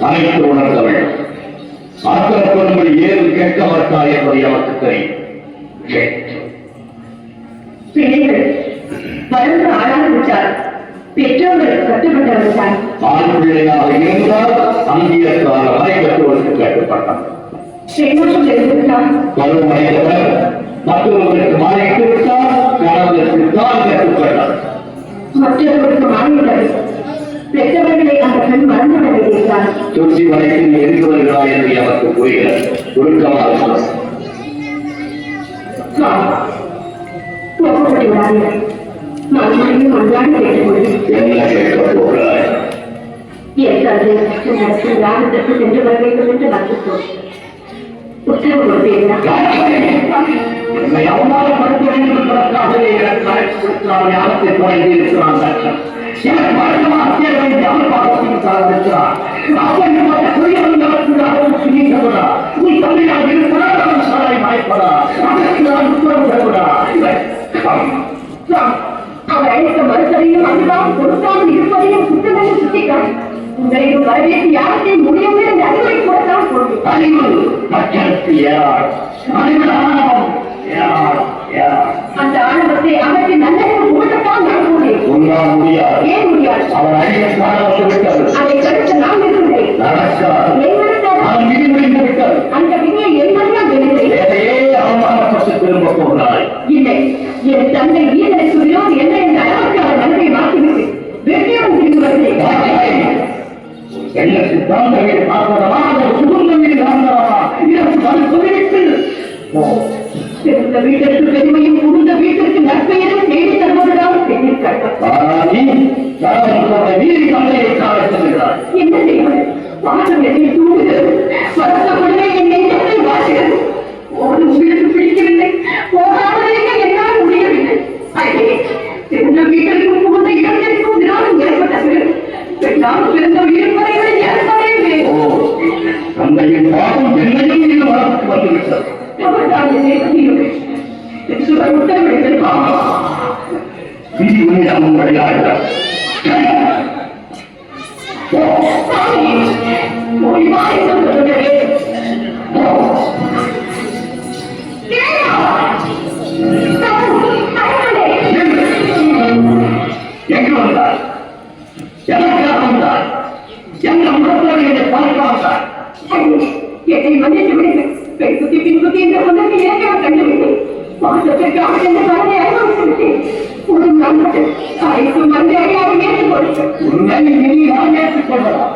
அனைத்து உணர்ந்தவள் ஆத்திரப்படும்படி ஏதும் கேட்க மாட்டார் என்பதை நமக்கு தெரியும். வளர்ந்து ஆளாகிவிட்டார். பெற்றோர்களுக்கு கட்டுப்பட்டவர்கள் ஆண் பிள்ளையாக இருந்தால் அங்கீகத்தான வரை பெற்றோருக்கு கட்டுப்பட்டார். பருவமடைந்தவர் மற்றவர்களுக்கு மாறிட்டு விட்டால் கணவருக்கு தான் கட்டுப்பட்டார். மற்றவர்களுக்கு மாறிவிட்டது. பெற்றவர்களை அந்த பெண் மறந்து விடுகிறார். சுற்றி வரைக்கும் எங்கு வருகிறார் என்று எனக்கு புரிகிறது. சுருக்கமாக என்ன கேட்க போகிறாய்? என் தந்தை கிராமத்திற்கு சென்று வர வேண்டும் என்று வந்துள்ளோம். உத்தரவு கொடுப்பீர்களா? என்னை அவமானப்படுத்த வேண்டும் என்பதற்காகவே எனக்கு அழைப்பு கொடுக்கிறார். யாரத்தை குறைந்து இருக்கிறான் சட்டம் எனக்கு மரணமா அத்தியாவை அவமானத்தையும் சார்ந்திருக்கிறார். அப்படிப்பட்ட குடியவன் நடத்துகிறார். நீக்கப்படா நீ தந்தையாக இருக்கிறார். சாலை மாய்ப்படா அதற்கு நான் உத்தரவிடக்கூடா. அவர் அழைத்த மறுத்தலையும் அதுதான் கொடுக்காமல் இருப்பதையும் குற்றமென்று சுட்டிக்கான். உங்களையும் வரவேற்று யாருக்கையும் முடியவே அந்த அறிவுரை கூடத்தான் போடும். அறிவு மக்களுக்கு அந்த ஆணவத்தை அவருக்கு நல்லறிவு கூட்டத்தான் நான் கூறினேன். உங்களால் முடியாது. ஏன் முடியாது? அவர் அழிய காணப்பட்டுவிட்டது. அதை தடுக்க நான் இருக்கிறேன். அந்த விதியை என்னெல்லாம் அவமானப்பட்டு திரும்ப போகிறாய். இல்லை, என் தந்தை வீரனுக்கு விரோதி என்ன என்ற அளவுக்கு அவர் நன்மையை மாற்றிவிட்டு வெற்றியும் திரும்பி வருகிறேன். என்ன சித்தாந்தங்களை பார்ப்பதமா குடும்பங்களில் வாழ்ந்தவா இதற்கு சொல்லிவிட்டு பிறந்த வீட்டிற்கு பெருமையும் புகுந்த வீட்டிற்கு நற்பெயரும் தேடி தருவதுதான் பெண்ணின் கட்டம். வீதி தந்தையை காலத்துகிறார். என்ன செய்வது? பாசம் என்னை தூண்டுகிறது. வருத்தப்படுவே என் நெஞ்சத்தை வாசுகிறது. ஒரு உங்களுக்கு பிடிக்கவில்லை, போராடுவதற்கு என்னால் முடியவில்லை. அதே பிறந்த வீட்டிற்கும் புகுந்த இடத்திற்கும் விரோதம் ஏற்பட்டது. பெண்ணால் பிறந்த இருப்பதைகளை ஏற்படவே வேண்டும். தந்தையின் பாகம் என்னையும் இது வளர்த்து வந்துவிட்டது. விதி உண்மையாக உங்களுடைய எங்கு வந்தார்? எதற்காக வந்தார்? எந்த முகத்தோடு என்னை பார்க்காமட்டார்? என்னை மன்னித்து விடுங்கள். பெண்குத்தி பின்குத்தி என்ற ஒன்றுக்கு ஏற்கனவே கண்டுவிட்டேன். மாற்றத்திற்காக என்ற பலனை அனுபவித்துவிட்டேன். ஒரு நாள் தாய்க்கு மந்தை அறியாத ஏற்றுக் கொடுத்தேன். உண்மை இனி நான் ஏற்றுக்கொள்ளலாம்.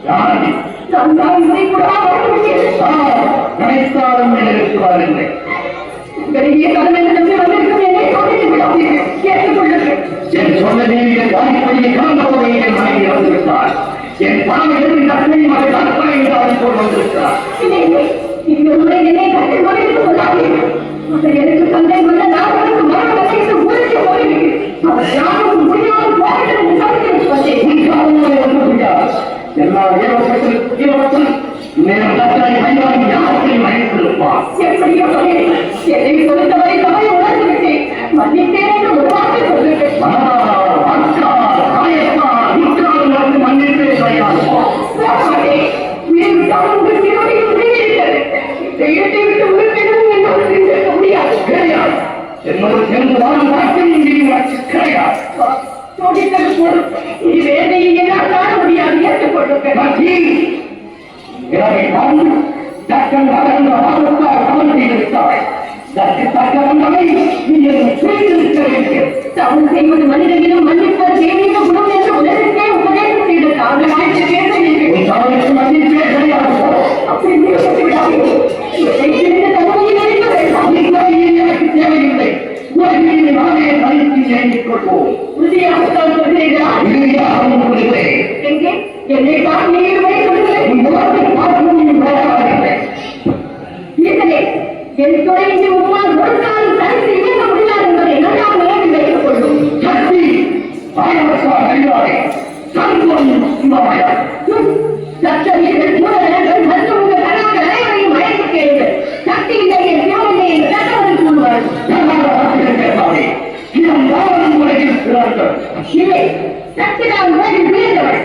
யாரை நான் தான் முறை கூட வந்துவிட்டேன். நினைத்தாலும் இருக்கிறார்கள். பெரிய தலைமை நம்பி வந்திருக்கும் என்னை சோதித்து விடாதீர்கள். ஏற்றுக்கொள்ளுங்கள். என் சொன்ன தேவியை வாய்ப்படியை கலந்தபோது என் மனைவி வந்துவிட்டார். என் பணம் எழுதி கட்டளையும் அதை கற்பனை என்று போல் வந்திருக்கிறார். இந்த முறை என்னை கட்டி மறைத்து கொள்ளாதீர்கள். அவர் எனக்கு தந்தை வந்த நாவலுக்கு மரண வகைக்கு ஊருக்கு போகிறீர்கள். அவர் யாரும் முடியாமல் போகிறது எல்லா இலவசத்தில் நேரம் கட்டளை மைதானம் யாருக்கையும் அழைத்திருப்பார். எப்படியோ என்னை பொறுத்தவரை தவறை உணர்ந்து விட்டேன். மன்னித்தேன் என்று ஒரு வார்த்தை சொல்லுங்கள். மன்னிப்பே கிடையாது. இடத்தை விட்டு உறுப்பினரும் என்னால் சென்றிருக்க முடியாது. கிடையாது. என்னோடு சேர்ந்து வாழும் வாழ்க்கை கிடையாது. சோதித்தது போதும். இது வேலையை என்னால் காண முடியாது. ஏற்றுக்கொள்ளுங்கள். தவறு செய்வது மனிதனிடம் மன்னிப்பது தெய்வீக குணம் என்று உலகத்தை உபதேசம் செய்த காரணமாக பேசுகிறீர்கள். அப்படி எனக்கு தேவையில்லை. நானே தனித்து இறங்கிக் கொள்வோம். உறுதியாகத்தான் சொல்கிறீர்களா? எங்கே என்னை பார்த்து என் துறைக்கு உமால் ஒரு நாள் தனித்து இயங்க முடியாது என்பதை நான் நினைவில் வைத்துக் கொள்ளும். சக்தி சட்டவீரர்கள் மூலவர்கள் மற்றும் உங்கள் கணவர்கள் அனைவரையும் அழைத்து கேளுங்கள். சக்தி இல்லை என் சிவனில்லை என்று சட்டவர்கள் கூறுவார்கள். இல்லை, சக்தி நான் உலகில் வீழ்ந்தவள்.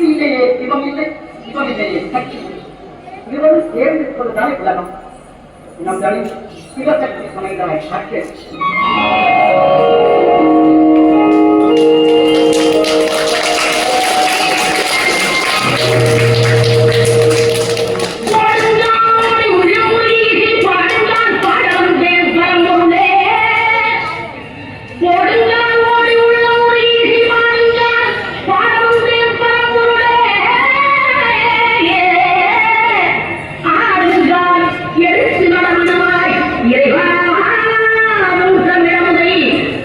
இல்லையே சிவம் இல்லை, சிவம் இல்லையே சக்தி. இருவரும் சேர்ந்து கொள்வதாலே உலகம். நம் தனி சிவசக்தி சமைந்தாய் சக்தி.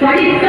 படித்த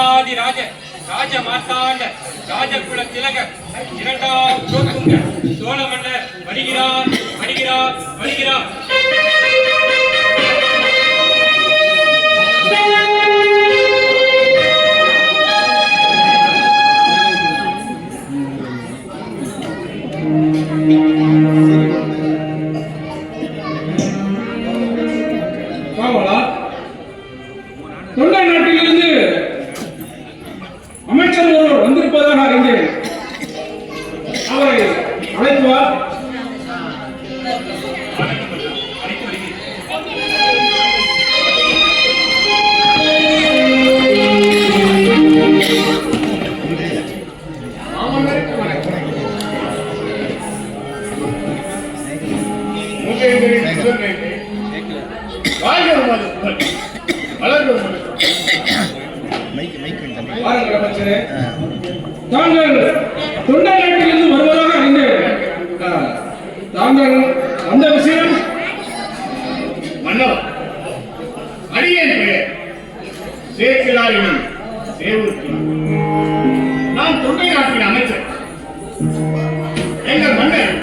ராஜாதி ராஜ ராஜ மார்த்தாண்ட ராஜகுல திலக இரண்டாம் சோத்துங்க சோழ மன்னர் வருகிறார் வருகிறார் வருகிறார். தொண்டை நாட்டிலிருந்து அமைச்சர் ஒருவர் வந்திருப்பதாக அறிந்தேன். அவரை அழைப்பார். தாங்கள் தொண்டை நாட்டிலிருந்து வருவதாக அறிந்தேன். தாங்கள் அந்த விஷயம் மன்னவர் அடியேன் பெயர் சேக்கிழார் எனும் சேவூர். நான் தொண்டை நாட்டின் அமைச்சர். எங்கள் மன்னர்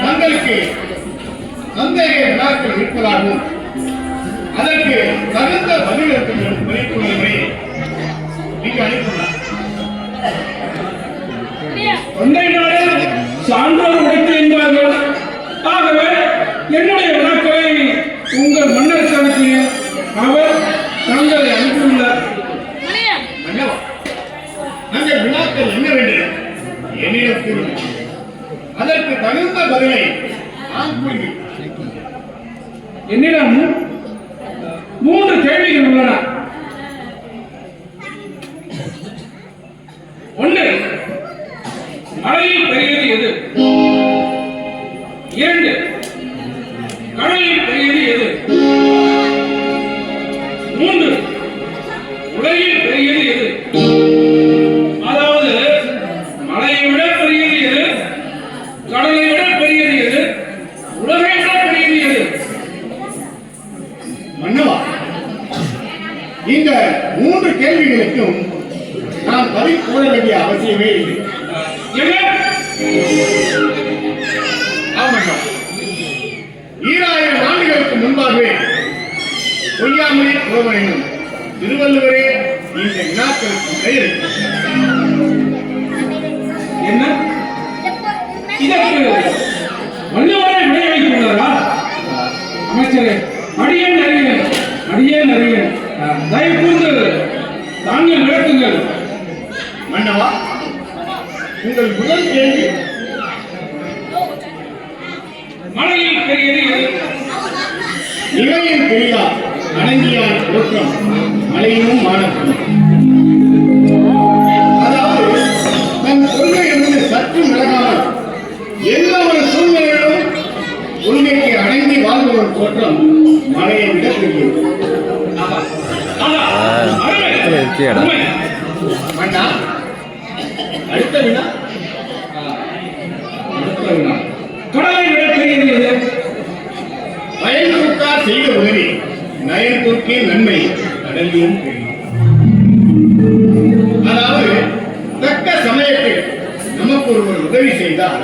தங்களுக்கு சந்தேக விழாக்கள் இருப்பதாகவும் அதற்கு தகுந்த பதில் இருக்கும் இங்கு அனுப்பினார். தொண்டை நாடு சான்றோர் உடைத்து என்பார்கள். ஆகவே என்னுடைய வினாக்களை உங்கள் மன்னருக்கு அனுப்பினேன். அவர் தங்களை அனுப்பியுள்ளார். மன்னவா, அந்த வினாக்கள் என்ன வேண்டும் என்னிடம் கூறுங்கள். அதற்கு தகுந்த பதிலை நான் கூறுகிறேன். என்னிடம் 3 கேள்விகள் உள்ளன. 1, மலையில் பெரியது எது? 2, கடலில் பெரியது எது? 3, உலகில் பெரியது எது? அதாவது மலையை விட பெரியது எது, கடலை விட பெரியது எது, உலகை விட பெரியது எது? மன்னவா, இந்த 3 கேள்விகளுக்கும் நான் பதில் கூற வேண்டிய அவசியமே இல்லை. ஆமாம், 2000 ஆண்டுகளுக்கு முன்பாகவே பொய்யாமொழி புலவர் எனும் திருவள்ளுவரே இந்த வினாக்களுக்கு பெயர். என்ன இதற்கு வள்ளுவரை விளைவித்துள்ளாரா? அமைச்சரே, அடியேன் அறிகிறேன், அடியேன் அறிகிறேன். தயவு கூர்ந்து தாங்கள் விளக்குங்கள். மன்னவா, உங்கள் முதல் கேள்வி மலையில் பெரியது எது? இளையன் பெரியார் அடங்கியார் தோற்றம் மலையினும் மாணவன். அதாவது தன் கொள்கையிலிருந்து சற்று விலகாமல் எந்த ஒரு சூழ்நிலையிலும் கொள்கைக்கு அடங்கி வாழ்பவன் தோற்றம் மலையை விட பெரியது. மன்னா, அடுத்த வினா கடலை விட பெரியது எது? பயன் தூக்கார் செய்த உதவி நயன் தூக்கே நன்மை கடலியும் பெரியும். அதாவது தக்க சமயத்தில் நமக்கு ஒருவர் உதவி செய்தால்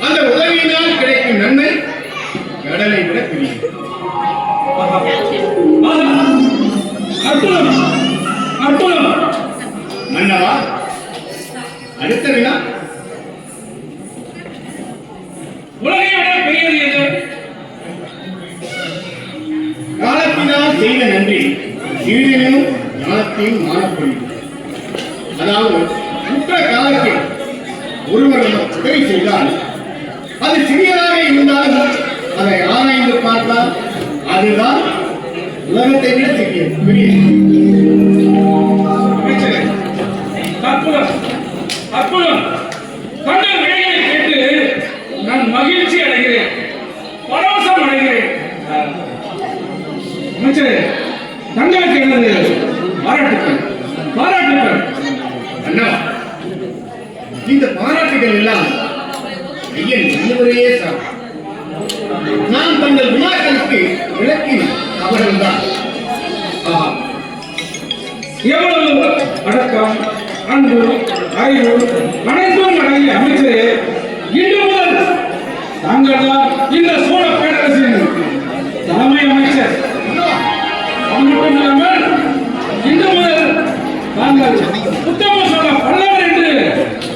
அந்த உதவியினால் கிடைக்கும் நன்மை கடலை விட பெரியது. அற்புதம், அற்புதம். மன்னவா, அடுத்த வினா உலகை விட பெரியது எது? காலத்தினால் செய்த நன்றி சிறிதனும் ஞானத்தையும் மாறப்படும். அதாவது குற்ற காலத்தில் ஒருவர் உதவி செய்தால் அது சிறியதாக இருந்தாலும் அதை ஆராய்ந்து பார்த்தால் அதுதான் உலகத்தை விட பெரியது. அற்புதம், அற்புதம். தங்கள் விடைகளை கேட்டு நான் மகிழ்ச்சி அடைகிறேன், பரவசம் அடைகிறேன். அமைச்சரே, தங்களுக்கு எனது பாராட்டுக்கள், பாராட்டுக்கள். அண்ணா, இந்த பாராட்டுகள் எல்லாம் ஐயன் வள்ளுவரையே சார். நான் தங்கள் வினாக்களுக்கு விளக்கின அவர்கள்தான். எவ்வளவு அடக்கம், அன்பு, அறிவு அனைத்தும் அடங்கிய அமைச்சரே, இன்று முதல் தாங்கள் தான் இந்த சோழ பேரரசின் தலைமை அமைச்சர். அது மட்டும் இல்லாமல் இன்று முதல் தாங்கள் உத்தம சோழ பல்லவர் என்று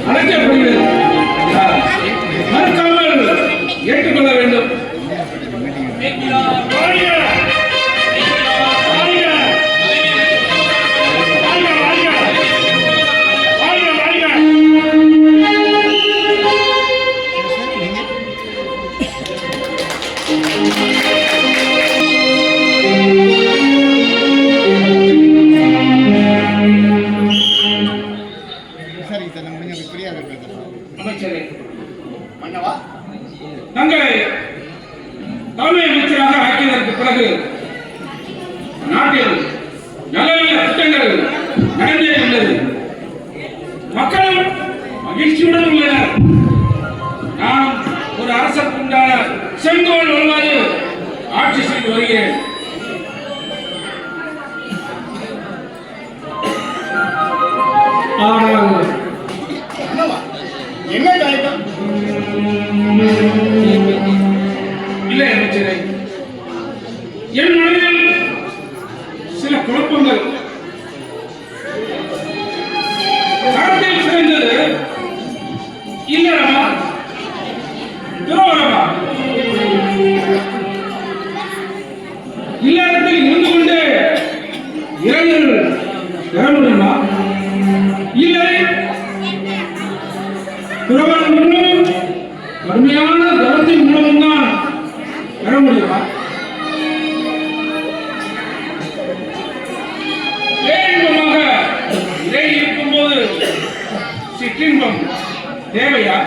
அழைக்கப்படுகிறது. மறுக்காமல் ஏற்றுக்கொள்ள வேண்டும். அமைச்சரே, மன்னவா, தங்களை தலைமை அமைச்சராக ஆக்கியதற்கு பிறகு நாட்டில் நல்ல நல்ல திட்டங்கள் நடந்தே உள்ளது. மக்களும் மகிழ்ச்சியுடன் உள்ளனர். நான் ஒரு அரசுக்கு உண்டான செங்கோல் வருவாது ஆட்சி செய்து வருகிறேன். ஆனால் மன்னவா, என்ன காரணம்? இல்லை அமைச்சரே, என் மனதில் சில குழப்பங்கள். தரத்தில் சிறந்தது இல்லறமா துறவரமா? இல்லறத்தில் இருந்து கொண்டே இறையில் பெற முடியுமா? இல்லை துறவரம் மூலம் கடுமையான தரத்தின் மூலம் தான் பெற முடியுமா? பேரின்பமாக இறை இருக்கும்போது சிற்றின்பம் தேவையா?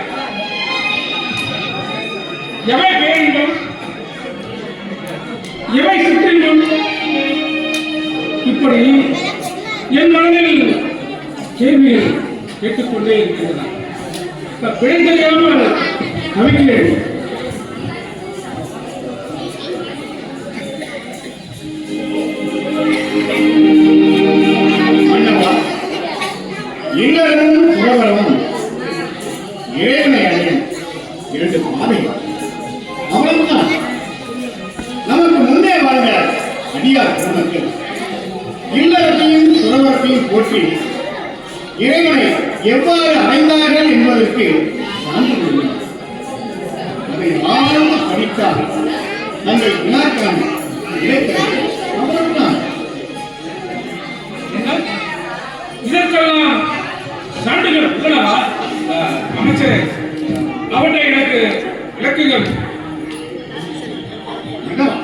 எவை பேரின்பம், எவை சிற்றின்பம்? இப்படி என் மனதில் கேள்விகள் கேட்டுக்கொண்டே இருக்கின்றன. பிழை தெரியாமல் தவிக்கிறேன். மன்னவா, இல்லறமும் துறவரமும் இறைவனை அடையும் இரண்டு பாதைகள். அவ்வளவுதான். நமக்கு முன்னே வாழ்ந்த அடியார் குடும்பத்தில் இல்லறத்தையும் துறவரத்தையும் போற்றி இறைவனை எவ்வாறு அடைந்தார்கள் என்பதற்கு சான்றுகள் உள்ளன. அதை ஆழ்ந்து படித்தால் தங்கள் வினாக்கான இடைக்கிறது. அவ்வளவுதான். இதற்கெல்லாம் சான்றுகள் உள்ளனவா? அமைச்சரே, அவற்றை எனக்கு விளக்குங்கள். மன்னவா,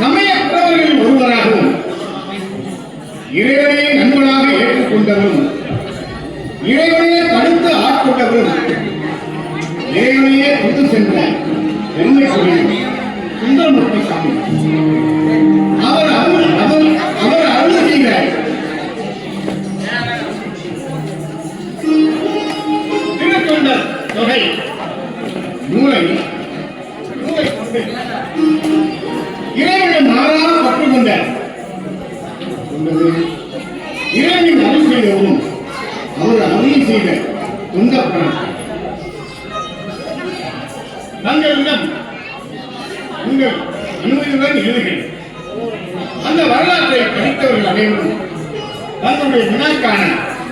சமயக்குறவர்கள் ஒருவராகவும் இறைவனையே நண்பனாக ஏற்றுக்கொண்டவரும் இறைவனையே தடுத்து ஆட்கொண்டவரும் இறைவனையே கொண்டு சென்ற பெருமை சுந்தரமூர்த்தி சாமி அவர் அருள் செய்த திருத்தொண்டர் தொகை நூலை கொண்டு இறைவனை மாறாக பற்றுக்கொண்ட இறைவனின் அருள் செய்தவும் அவர் அருள் செய்த தொண்டப்பணம் தங்களிடம் உங்கள் அனுமதியுடன் எழுதுகிறேன். அந்த வரலாற்றை படித்தவர்கள் அனைவரும் தங்களுடைய வினாக்கான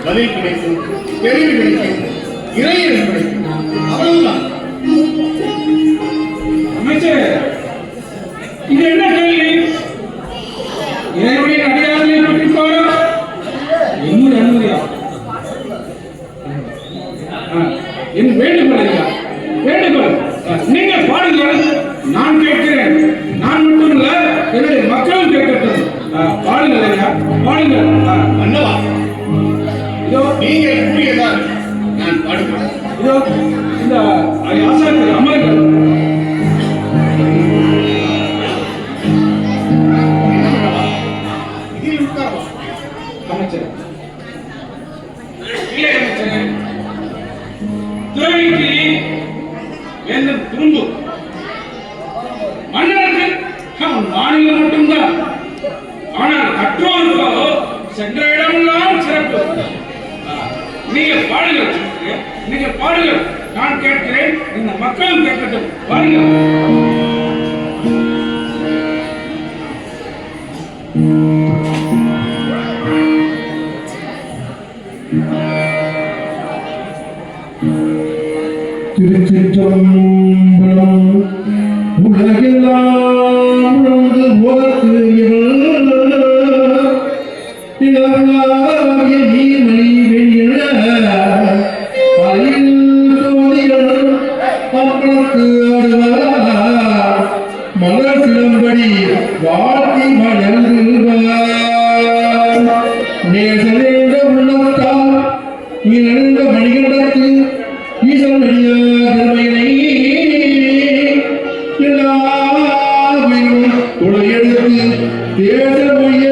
பதில் கிடைக்கும், தெளிவு கிடைக்கும், இறையன் கிடைக்கும். அவ்வளவுதான். அமைச்சரே, இது என்ன கேள்வி? இறைவனின் அடையாளங்களை பற்றி பாட என்னுடைய அனுமதியா? என் வேண்டுகோள் ஐயா, வேண்டுகோள். நீங்கள் பாடுங்கள், நான் கேட்கிறேன். நான் மட்டும் இல்ல, என்னுடைய மக்களும் கேட்கட்டும். பாடுங்கள் ஐயா, பாடுங்கள். மன்னவா, இதோ நீங்கள் கூறியதால் நான் பாடுகிறேன். இதோ இந்த ஆசாரி அமர்கள். இதில் உட்காரவா? அமைச்சர், இல்லை அமைச்சரே, துறவிக்கு வேந்தன் துரும்பு, மன்னருக்கு மாநிலம் மட்டும்தான். ஆனால் கற்றோருக்கு சென்ற இடமெல்லாம் சிறப்பு. நீங்க பாடுங்கள், நீங்க பாடுங்கள். நான் கேட்கிறேன், இந்த மக்களும் கேட்கட்டும். பாருங்கள். திருச்சிற்றம்பலம். உலகெல்லாம் உணர்ந்து போதற்கு இளவலாகிய நீர்மணி வெளியிட அலையில் தோதிகள் அம்பலத்து ஆடுவார் மலர் சிலம்படி வாழ்த்தி மலர்வார் நேசனேண்ட உள்ளத்தால் இழந்த மணிகண்டத்து ஈசன் திருமையினை எல்லாரும் துளையெடுத்து தேசமுய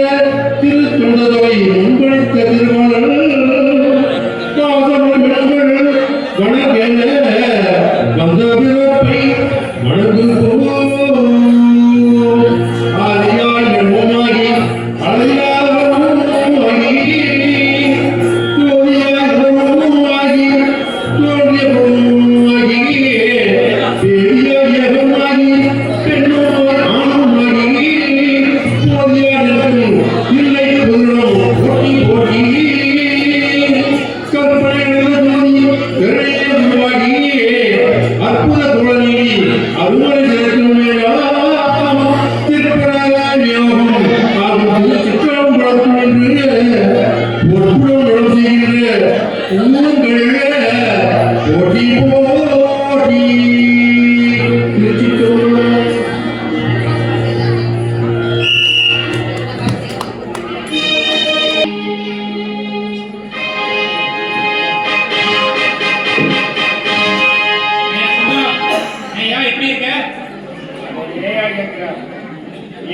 திருத்தொண்டதை முன்படுத்த திருமணம் காசமன் வணங்க வந்த பிறப்பை வணங்கு ஆதியால் எவ்வமாகி அழையால்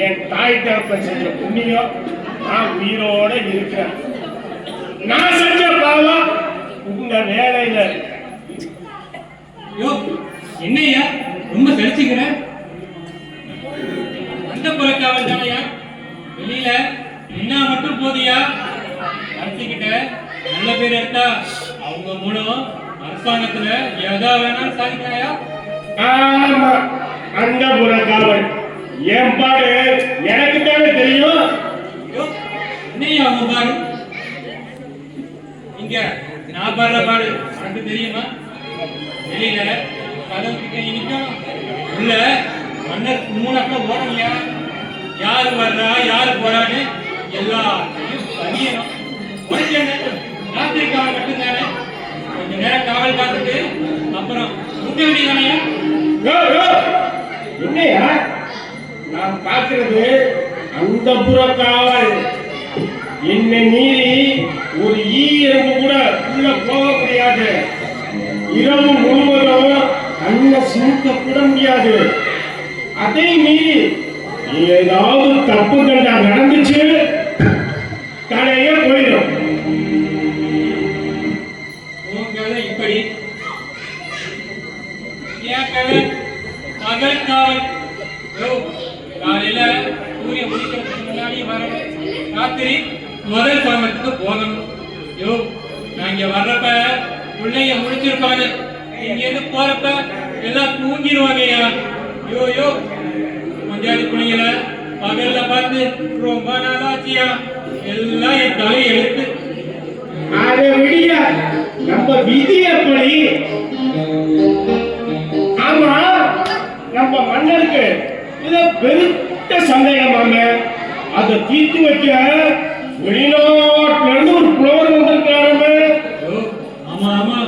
என் தாய் தகப்பன் செஞ்ச புண்ணியம் நான் உயிரோட இருக்கிறேன். நான் செஞ்ச பாவம் உங்க வேலையில. என்னையா ரொம்ப செலுத்திக்கிற? அந்த புறக்காவல் தானையா? வெளியில என்ன மட்டும் போதியா? நடத்திக்கிட்ட நல்ல பேர் எடுத்தா அவங்க மூலம் அரசாங்கத்துல எதா வேணாலும் சாதிக்கிறாயா? ஆமா, அந்த புறக்காவல் என் பாடு எனக்கு தானே தெரியும். என்னையா அவங்க பாடு? இங்க நான் பாடுற பாடு உனக்கு தெரியுமா? வெளியில கதவு கிட்ட நிக்கணும், உள்ள மன்னர் மூலக்க ஓடலையா? யாரு வர்றா யாரு போறான்னு எல்லாத்தையும் அறியணும். ராத்திரி காவல் மட்டும்தானே, கொஞ்ச நேரம் காவல் காத்துட்டு அப்புறம் முட்ட வேண்டியதானையா? என்னையா நான் பார்க்கிறது அந்த புறக்காவல். என்னை மீறி ஒரு ஈரம்பு கூட உள்ள போக முடியாது. இரவு முழுவதும் கண்ணை சிமிட்ட கூட முடியாது. அதை மீறி ஏதாவது தப்பு கண்டா நடந்துச்சு தலையே போயிடும். இப்படி ஏன் கதை பகல் காவல் காலையில சூரிய முடிக்கிறதுக்கு முன்னாடி வரணும், ராத்திரி முதல் சாமத்துக்கு போகணும். யோ நான் இங்க வர்றப்ப பிள்ளைங்க முடிச்சிருப்பாங்க, இங்க இருந்து போறப்ப எல்லாம் தூங்கிடுவாங்கய்யா. யோ யோ கொஞ்சாதி பிள்ளைங்கள பகல்ல பார்த்து ரொம்ப நாளாச்சியா, எல்லாம் என் தலை எழுத்து. அதை விடிய நம்ம விதி எப்படி? ஆமா, நம்ம மன்னருக்கு இதை பெருத்த சந்தேகமாங்க. அதை தீர்த்து வைக்க வெளிநாட்டில இருந்து ஒரு புலவர் வந்திருக்காரு. ஆமா ஆமா,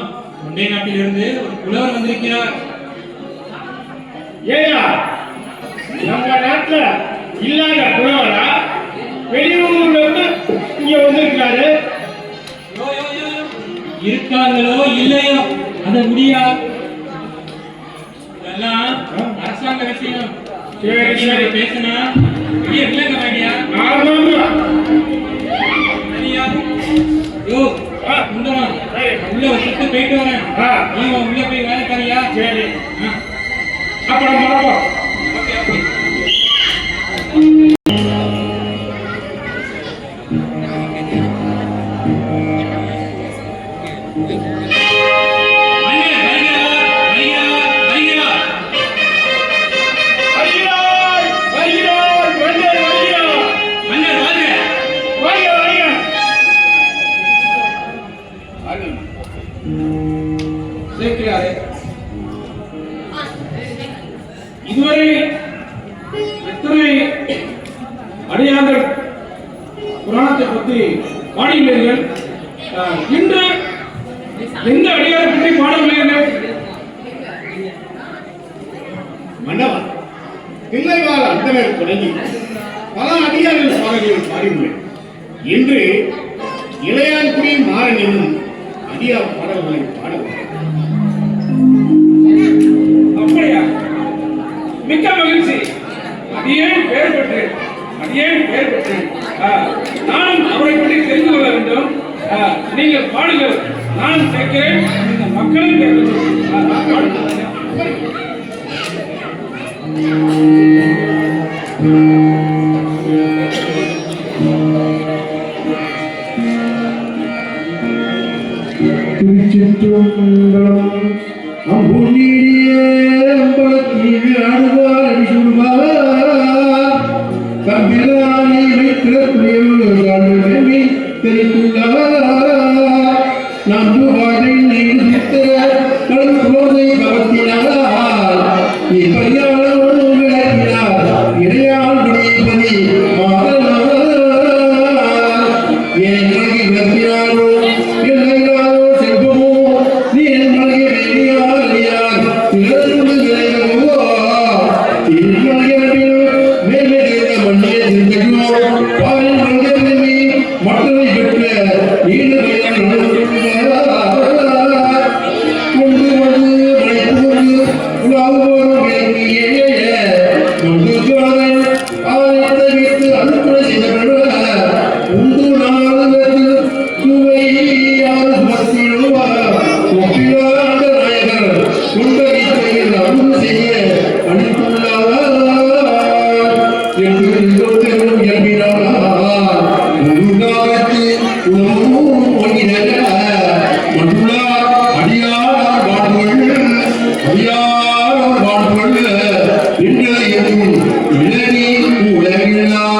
தொண்டை நாட்டிலிருந்து ஒரு புலவர் வந்திருக்கிறார். ஏயா நம்ம நாட்டுல இல்லாத புலவரா வெளியூர்ல இருந்து இங்க வந்திருக்காரு? இருக்காங்களோ இல்லையோ அத முடியா, இதெல்லாம் அரசாங்க விஷயம். சரி சரி பேசுனா இல்லங்க வேண்டியா? ஆமா சரியா? யோ முந்தமா உள்ள வச்சுட்டு போயிட்டு வரேன். நீ உள்ள போய் வேலை தரியா? சரி, அப்புறம் பார்ப்போம். Okay okay. புராணத்தை பற்றி பாடியுள்ளீர்கள். இன்று எந்த அடியாரை பற்றி பாடவில்லைகள்? மன்னவன் தில்லைவாழ் அந்தனர் தொடங்கி பல அடியார்கள் பாடல்கள் பாடியுள்ளேன். இன்று இளையான்குடி மாறன் என்னும் அடியார் பாடல்களை பாடுவார். அப்படியா? மிக்க மகிழ்ச்சி. அடியேன் பெயர் பெற்றேன். நானும் அவரை பற்றி தெரிந்து கொள்ள வேண்டும். நீங்கள் பாடுங்கள், நான் கேட்கிறேன், இந்த மக்களும் கேட்கிறேன். திருச்சிற்றம்பலம் அம்புலியே அம்பலத்தில் ஆடுவார் அடிசுடுவார் கம்பிலானி வைத்திருப்பேவி தெரிந்துள்ளார் நம்பு வாழை நீடித்த கலந்தோதை கவர்த்தினார் இப்படியாளோடு விளக்கினார் இடையாள் குடிப்பதி மாதனார் என் மகி விளக்கினாரோ இல்லையாரோ செல்வமோ நீ என் மகி வெளியார் திறந்து விளைவோ திருமலையில் மேலே மண்ணிய சிந்தையோ பாலில் மங்கி மக்களை பெற்ற ஈடு கொண்டு வந்து மலைத்து கொண்டு உலாவோர் விளங்கியே கொண்டு சோழன் ஆயத்தை வைத்து அனுப்புரை செய்தவர்கள் உண்டு நாடுகள் சுவை யார் சுமத்திடுவார் ஒப்பிலாண்ட நாயகர் குண்டகித்தையில் அருள் செய்ய அனுப்புள்ளார் என்று எல்லோரும் இயம்பினார். உருகாகத்து உணவும் ஒன்றினர் மன்றுளார் அடியார் வாழ்வுகள் இன்றையும் இளநீ உலகினார்.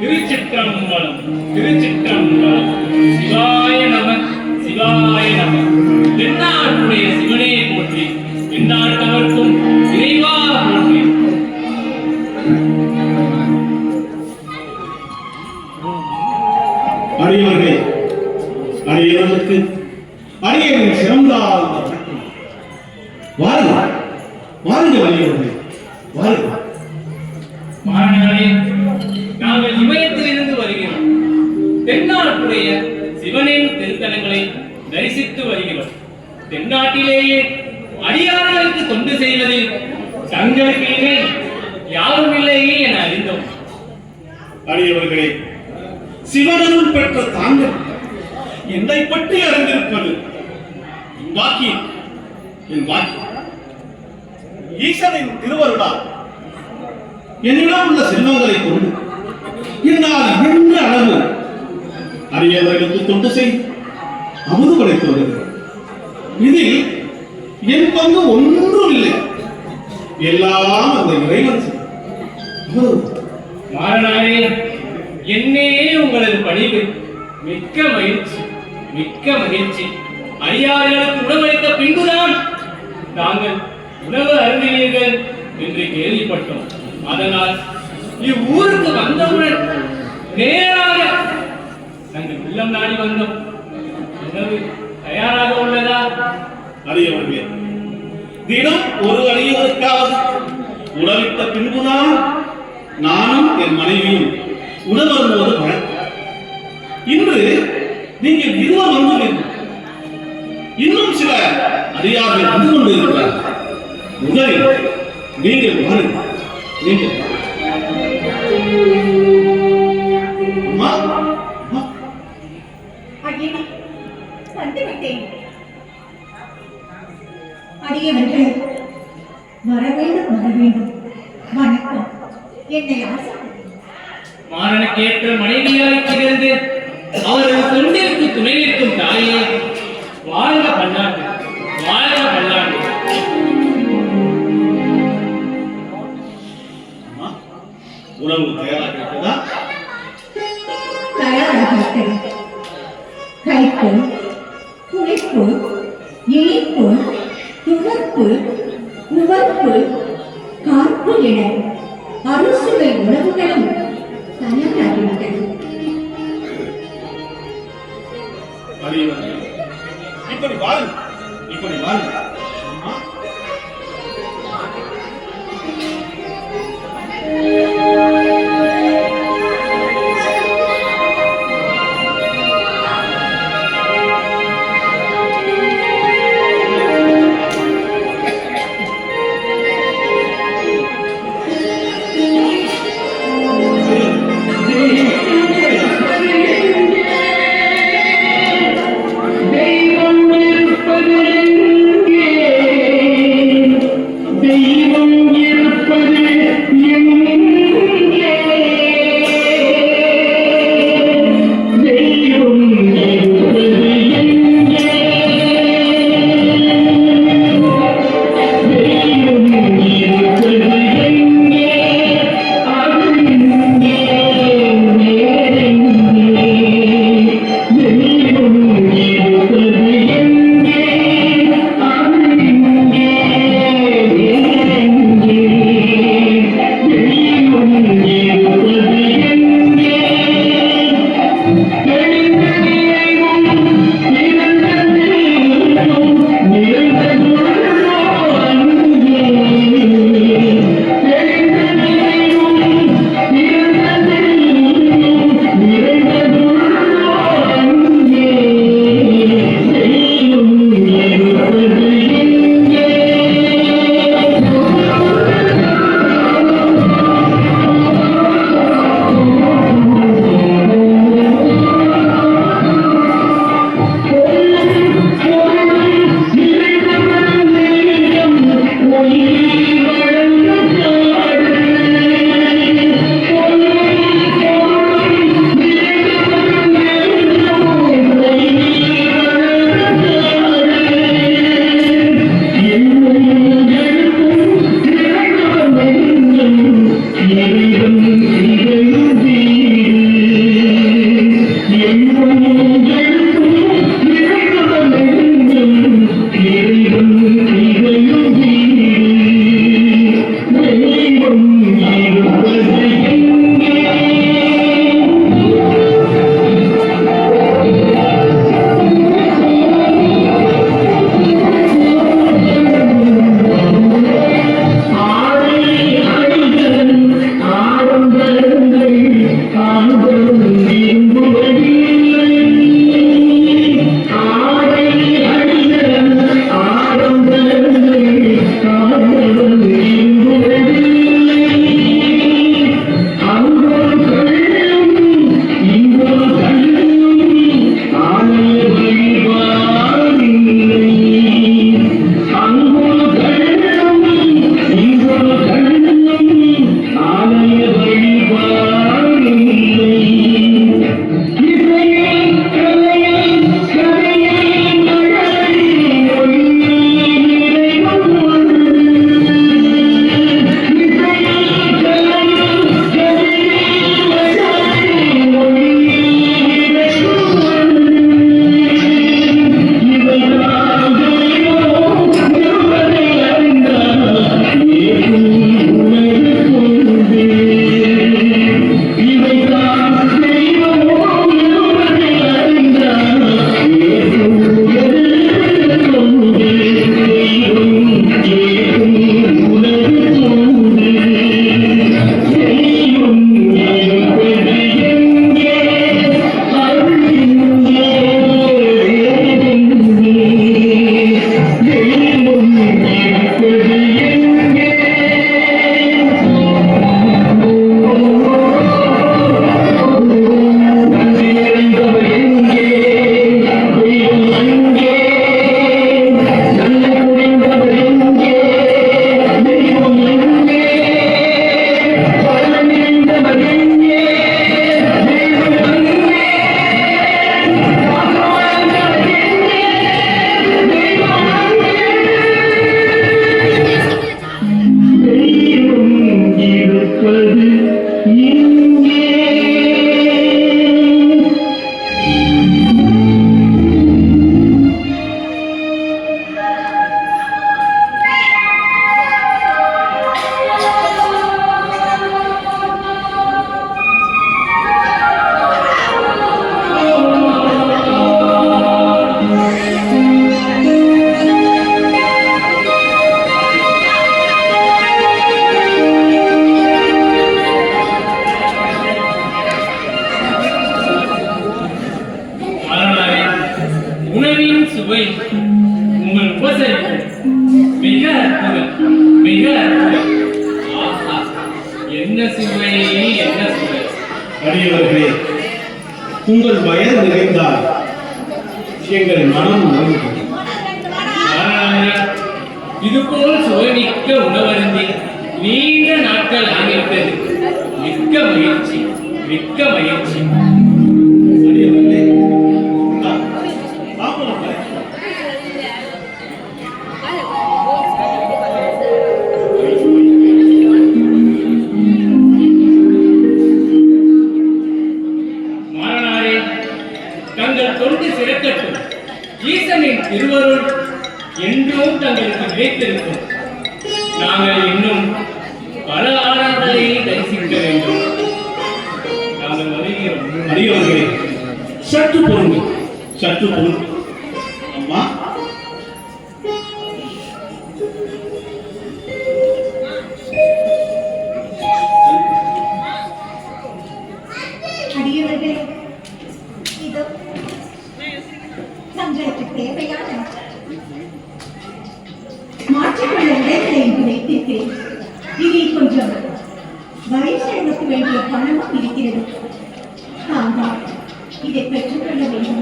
திருச்சிற்றம்பலம். திருச்சிற்றம்பலம். சிவாய நம சிவாய நம. தென்னாட்டுடைய சிவனே போற்றி, தென்னாட்டவர்க்கும் இறைவா போற்றி. அடியவர்களே, அடியவர்களுக்கு அடியவர்கள் சிறந்தால் வாருங்கள் வாருங்கள் அடியவர்களே வாருங்கள். மாணவர்களே, நாங்கள் இமயத்திலிருந்து வருகிறோம். தென்னாட்டுடைய சிவனின் திருத்தலங்களை தரிசித்து வருகிறோம். தென்னாட்டிலேயே அடியார்களுக்கு தொண்டு செய்வதில் தங்களுக்கு இணை யாரும் இல்லையே என அறிந்தோம். அடியவர்களே, சிவனருள் பெற்ற தாங்கள் என்னை பற்றி அறிந்திருப்பது என் பாக்கியம். ஈசனின் திருவருளால் என்னிடம் உள்ள செல்வங்களை கொண்டு என்னால் எந்த அளவு அடியவர்களுக்கு தொண்டு செய்து அமுது படைத்து வருகிறேன். இதில் என் பங்கு ஒன்றும் இல்லை, எல்லாம் அந்த இறைவன் செய்யும். மாறனாரே, என்னே உங்களது பணிவு. மிக்க மகிழ்ச்சி. அடியார்களுக்கு உணவளித்த பின்புதான் தாங்கள் உணவு அருந்தினீர்கள் என்று கேள்விப்பட்டோம். அதனால் இவ்வூருக்கு வந்தவுடன் நேராக நாங்கள் உள்ளம் நாடி வந்தோம். உணவு தயாராக உள்ளதா? அடியவர்களே, தினம் ஒரு அடியவருக்காவது உணவிட்ட பின்புதான் நானும் என் மனைவியும் உணவரும்போது வழக்கம். இன்று நீங்கள் இருவர் வந்துள்ளீர்கள். இன்னும் சில அடியார்கள் வந்து கொண்டிருக்கிறார். முதலில் நீங்கள் வாருங்கள். அம்மா, வந்துவிட்டேன். அடியவர்களே, வர வேண்டும். வணக்கம். என்னை ஆசை மாறனுக்கேற்ற மனைவியாய் திகழ்ந்து அவரது தொண்டிற்கு துணை நிற்கும் தாயே, வாழ்க பல்லாண்டு. உணவு தயாராக இருக்கிறதா? தயாராகிவிட்டது. கைப்பு, புளிப்பு, இனிப்பு, துவர்ப்பு, உவர்ப்பு, கார்ப்பு என அறுசுவை உணவுகளும் தயாராகிவிட்டது. இப்படி வாழும், இப்படி வாழும். தெய்வம் இருப்பது எங்கே? உணவின் சுவை, உங்கள் உபசரிப்பு மிக அற்புதம், மிக அற்புதம். ஆஹா, என்ன சுவை, என்ன சுவை. அடியவர்களே, உங்கள் வயது நிறைந்தால் எங்கள் மனம் நிறைந்தது. இதுபோல் சுவைமிக்க உணவருந்தி நீண்ட நாட்கள் ஆகிவிட்டது. மிக்க மகிழ்ச்சி, மிக்க மகிழ்ச்சி. அடியவர்களே, சாப்பிடலாம். மாறனாரே, தங்கள் தொண்டு சிறக்கட்டும். ஈசனின் திருவருள் என்றும் தங்களுக்கு நிலைத்திருக்கும். நாங்கள் இன்னும் பல ஆலயங்களை தரிசிக்க வேண்டும். நாங்கள் வருகிறோம். அடியவர்களே, சற்று பொறுமை, சற்று பொறுமை. அம்மா, அடியவர்களே, இதோ தங்களுக்கு தேவையான மாற்றமுள்ள உடைகளை இங்கு வைத்திருக்கிறேன். இதில் கொஞ்சம் வழிசெலவுக்கு வேண்டிய பணமும் இருக்கிறது. தாங்கள் இதை பெற்றுக்கொள்ள வேண்டும்.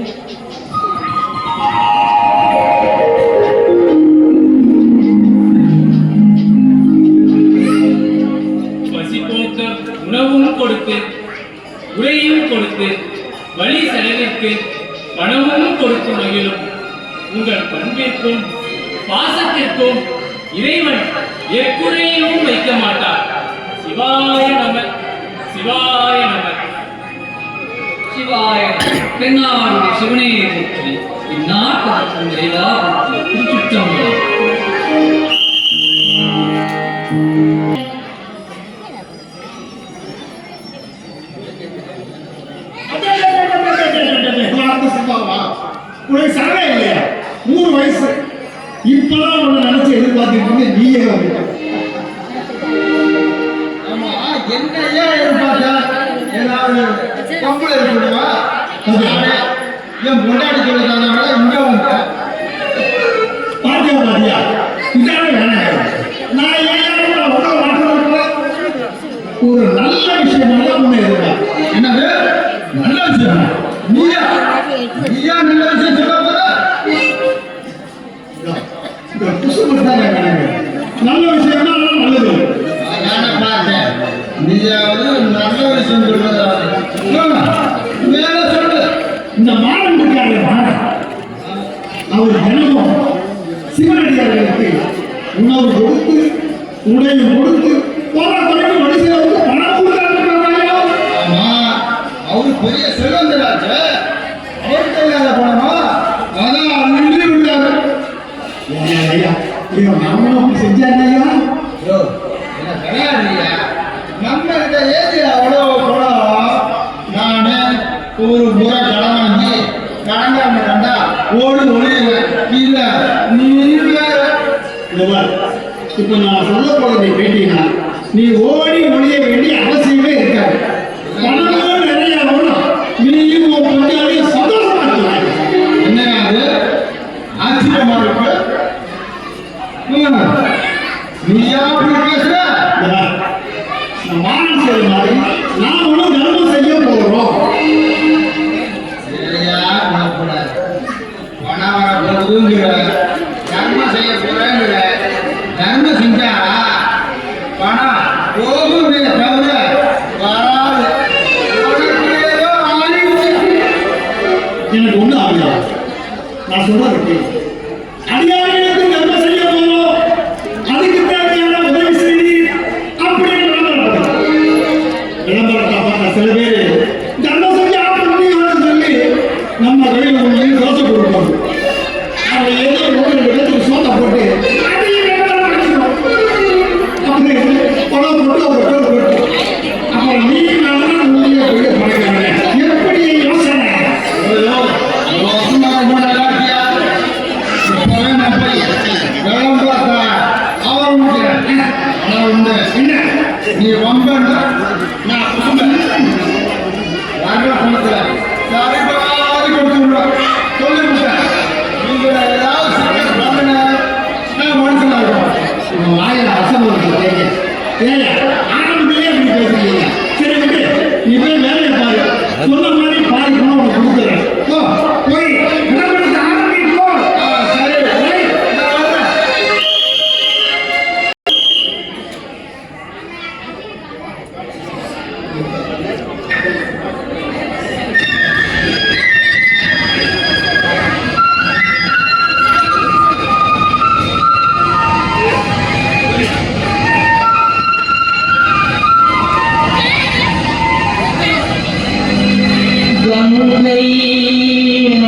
பசி போக்க உணவும் கொடுத்து, உரையும் கொடுத்து, வழி செலவிற்கு பணமும் கொடுத்து மகிழும் உங்கள் பண்பிற்கும் பாசத்திற்கும் இறைவன் எக்குறையும் வைக்க மாட்டார். சிவாய நம, சிவாய நம. சிவாய தென்னாருடைய சிவனே போற்றி, இந்நாட்டத்தின் இறைவா போற்றி. திருச்சிற்றம்பலம். உனக்கு சரவே இல்லையா? 3 வயசு. இப்பதான் உன்னை நினைச்சு எதிர்பார்த்துட்டு நீயே வந்துட்ட. ஆமா, என்னையா எதிர்பார்த்தா? ஏதாவது பொம்பளை இருக்கணுமா? என் பொண்டாடி சொல்லுறாங்க, இங்க வந்த பாத்தியா பாத்தியா, இதான வேணாம். நான் ஏன் ஒரு நல்ல விஷயமாக உன்னை எதிர்பார்த்தேன். என்னது நல்ல விஷயம்? நீயா நீயா நல்ல விஷயம் சொல்ல போற? நல்ல விஷயம் தான் நல்லது. நானே பார்த்தேன். நீயாவது நல்ல விஷயம் சொல்றதா? வேற சொல்லு. இந்த மாணவன் இருக்காருமா, அவர் தினமும் சிவனடியார்களுக்கு உணவு கொடுத்து, உடையும் கொடுத்து, போற குறைக்கு மனுஷனுக்கு பணம் கொடுத்தாங்க. ஆமா, அவரு பெரிய செல்வந்தராச்சு. அவருக்கு இல்லாத பணமா? அதான் அள்ளி விட்டாரு. ஐயா, இவன் மாமனும் செஞ்சாங்க ஐயா. யோ, என்ன கிடையாது இல்லையா? நம்ம கிட்ட ஏது அவ்வளோ பணம்? நானு ஒரு முறை கடன் வாங்கி கடங்காம கண்டா ஓடி ஒளியுவேன். இல்ல நீ வேற. இப்ப நான் சொல்ல போறதை கேட்டீங்கன்னா நீ ஓடி ஒழிய வேண்டிய அவசியமே இருக்காது. பணமும் நிறைய வரும். நீயும் உன் பொண்டாட்டியும் சந்தோஷமா இருக்கலாம். என்ன அது ஆச்சரியமா இருக்கு? நீயா அப்படி பேசுற? நான் மானம் செய்ய மாதிரி நான் ஒன்றும் தர்மம் செய்ய போகிறோம். சரியா பண்ணக்கூடாது. பணம் வர போகுதுங்கிற, தர்மம் செய்ய போறேங்கிற. தர்மம் செஞ்சா பணம் போகுமே தவிர வராது. உனக்கு ஏதோ ஆயிடுச்சு. எனக்கு ஒன்றும் ஆகல. நான் சொல்றது அதிகாரிகளுக்கு தர்மம் செய்ய போகிறோம், அதுக்கு தேவையான உதவி செய்தி அப்படின்னு விளம்பரத்தை பார்த்த சில பேர் தர்மம் செஞ்சு ஆப்பிட்டு சொல்லி நம்ம கையில் ஒன்று தோசை கொடுப்போம். அவங்க ஏதோ ஒரு இடத்துக்கு சோத்தை போட்டு அதையும் விளம்பரம் பண்ணிக்கணும். அப்படி பணம் போட்டு ஒரு பேர் போட்டு அப்புறம் நீ நான் உள்ளே போய் படைக்கிறாங்க. எப்படி யோசனை? நீ ரொம்ப நான் சொல்லிவிட்டேன்.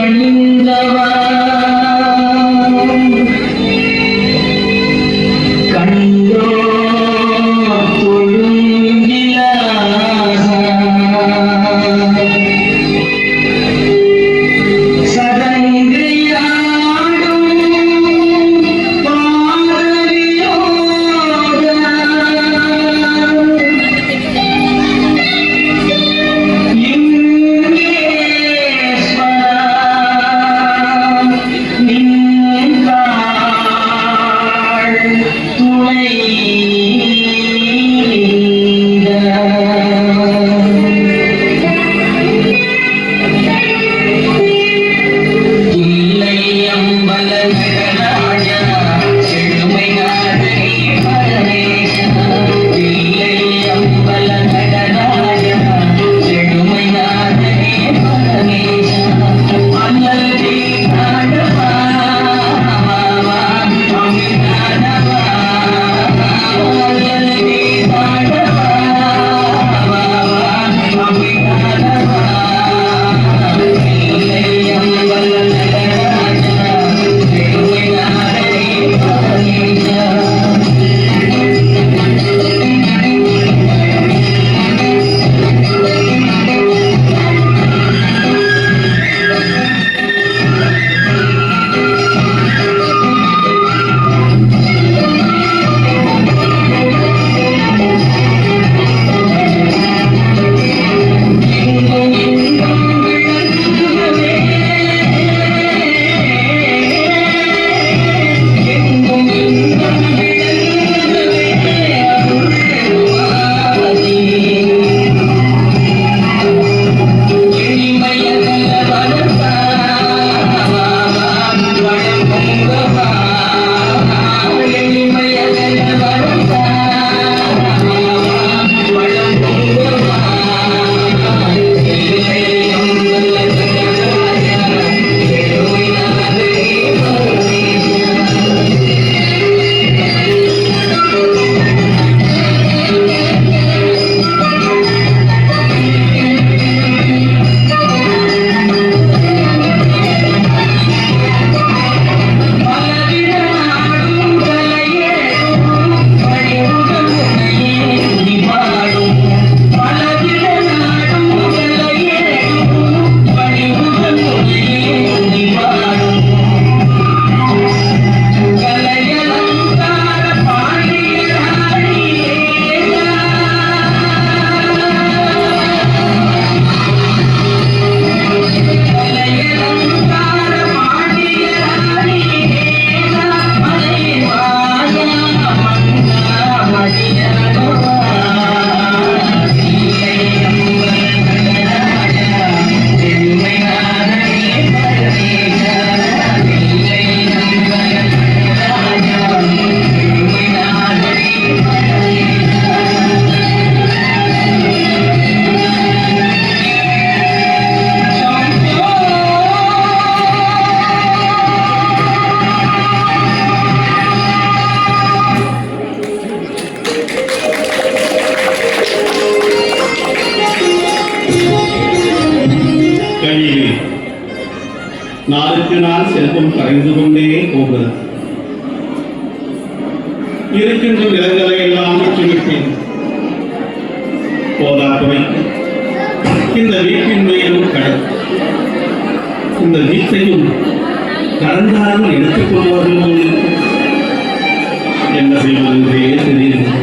அணிந்தவா கண்டோ நாளுக்கு நாள் செல்வம் கரைந்து கொண்டே போகிறது. இருக்கின்ற நிலங்களை எல்லாம் விட்டுவிட்டேன். போதாக்குறை இந்த வீட்டின் மேலும் கடல், இந்த வீட்டையும் கடந்தாமல் எடுத்துக் கொள்வார்கள். என்ன செய்வதென்றே தெரியவில்லை.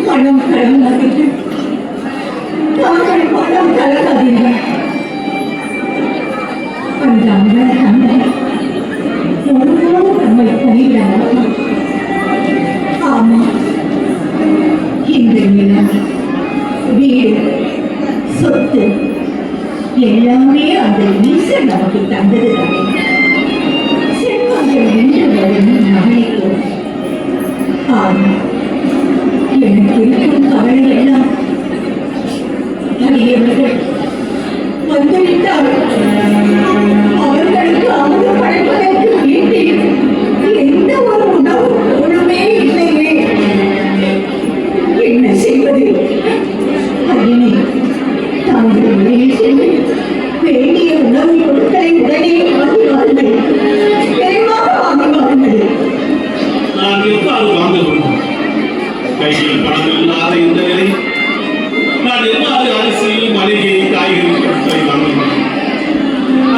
மனம் கடந்தாகிறது. தாங்கள் மனம் கலக்காதீர்கள். அந்த அம்மன் தந்தை ஒருபோதும் நம்மை கைவிடாமல். ஆமா, இந்த நிலம், வீடு, சொத்து எல்லாமே அந்த ஈசன் நமக்கு தந்ததுதானே. செல்வங்கள் என்று வரும் நகைக்கும். ஆமா, எனக்கு இருக்கும் கவலை எல்லாம் அடியவர்கள் வந்துவிட்டால் அவர்களுக்கு அமுது படைப்பதற்கு வீட்டில் எந்த ஒரு உணவு ஒன்றுமே இல்லையே. என்ன செய்வது? அடியே நாங்கள் வெளியே சென்று வேண்டிய உணவு பொருட்களை உடனே வாங்கி வாருங்கள். விரைவாக வாங்கி வாருங்கள். நான் எவ்வாறு வாங்க முடியும்? கையில் பணம் இல்லாத இந்த நிலை நான் எவ்வாறு அரிசி மளிகை காய்கறி பொருட்களை வாங்க முடியும்?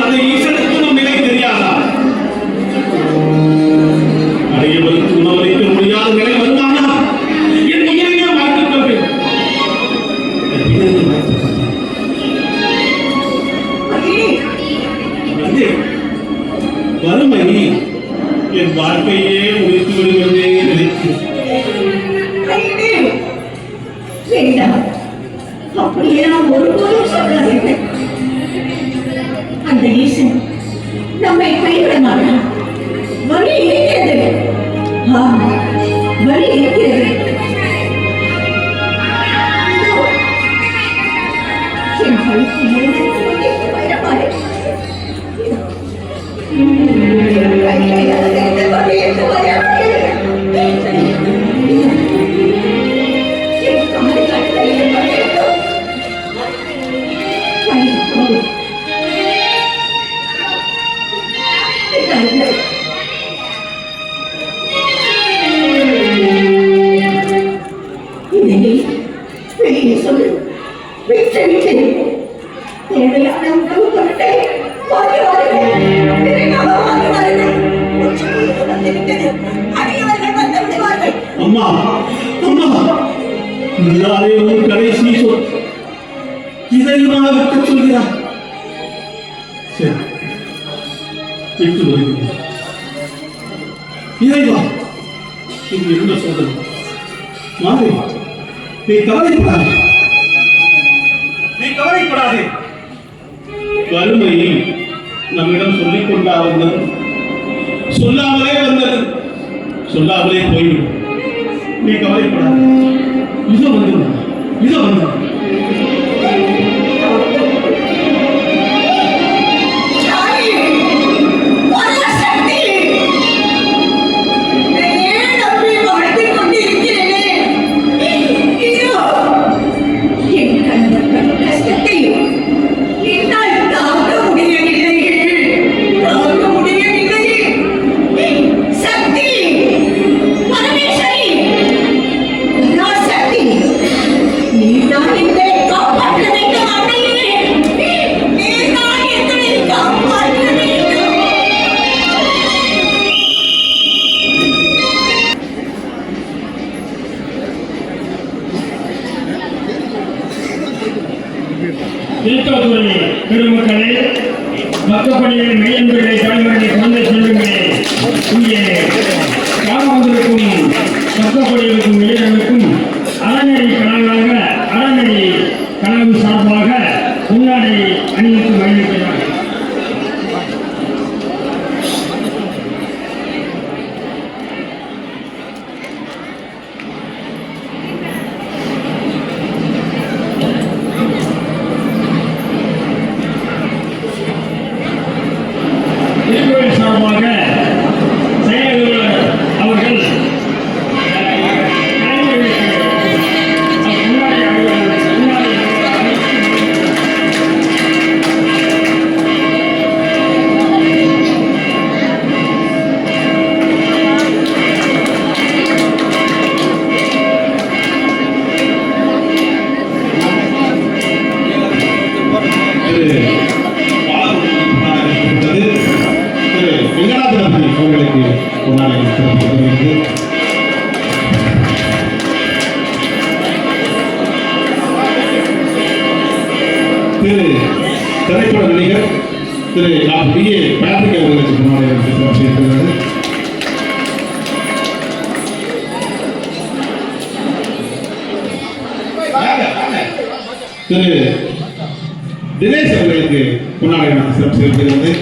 அந்த ஈசனுக்கு நம் நிலை தெரியாதா? அடையவருக்கு உணவளிக்க முடியாத நிலை வருமானா என் உயிரையே மாற்றிக் கொள்வேன். வறுமை என் வாழ்க்கையே முடித்து விடுவதே நினைக்கிறேன். வேண்டாம், அப்படியே நாம் ஒருபோதும் சொல்லாதீர்கள். அந்த ஈசன் நம்மை கைவிட மாட்டான். வழி இருக்கிறது. வழி இருக்கிறது. என் கழுத்தில் வைரமாறு வெளியே சொல்லு. தேவையான உணவு பொருட்களை வாங்கி வாருங்கள். விரைவாக வாங்கி வாருங்கள். உச்சபூஜை வந்துவிட்டது. அடியவர்கள் வந்து விடுவார்கள். அம்மா அம்மா இதாலே உன் கடைசி சொல். இதை நான் விட்டு சொல்கிறார். சரி விட்டு வருகிறேன். இறைவா இது என்ன சோதனை? மாறி நீ கவலைப்படாதே. வறுமை நம்மிடம் சொல்லிக் கொண்டா வந்தது, சொல்லாமலே வந்தது, சொல்லாமலே போய்விடும். நீ கவலைப்படாதே. இதோ வந்து இதோ வந்து திருத்தோதுரை பெருமக்களே, பக்கப்பணியில் மெய்யன்பர்களை தலைவர்களை குழந்தை செல்வங்களே, இங்கே காவலர்களுக்கும் பக்கப்பணிகளுக்கும் இளைஞர்களுக்கும் அறநெறி கனவு சார்பாக முன்னாடி அணிவித்து மகிழ்கிறார்கள். திருக்கோயில் சார்பாக செயலர் அவர்கள் திரு திரைப்பட நடிகர் திரு பி.ஏ. பேட்ரிக் அவர்களுக்கு முன்னாடி செய்திருக்கிறது. திரு தினேஷ் அவர்களுக்கு பொன்னாடை சிறப்பு செய்திருக்கிறது.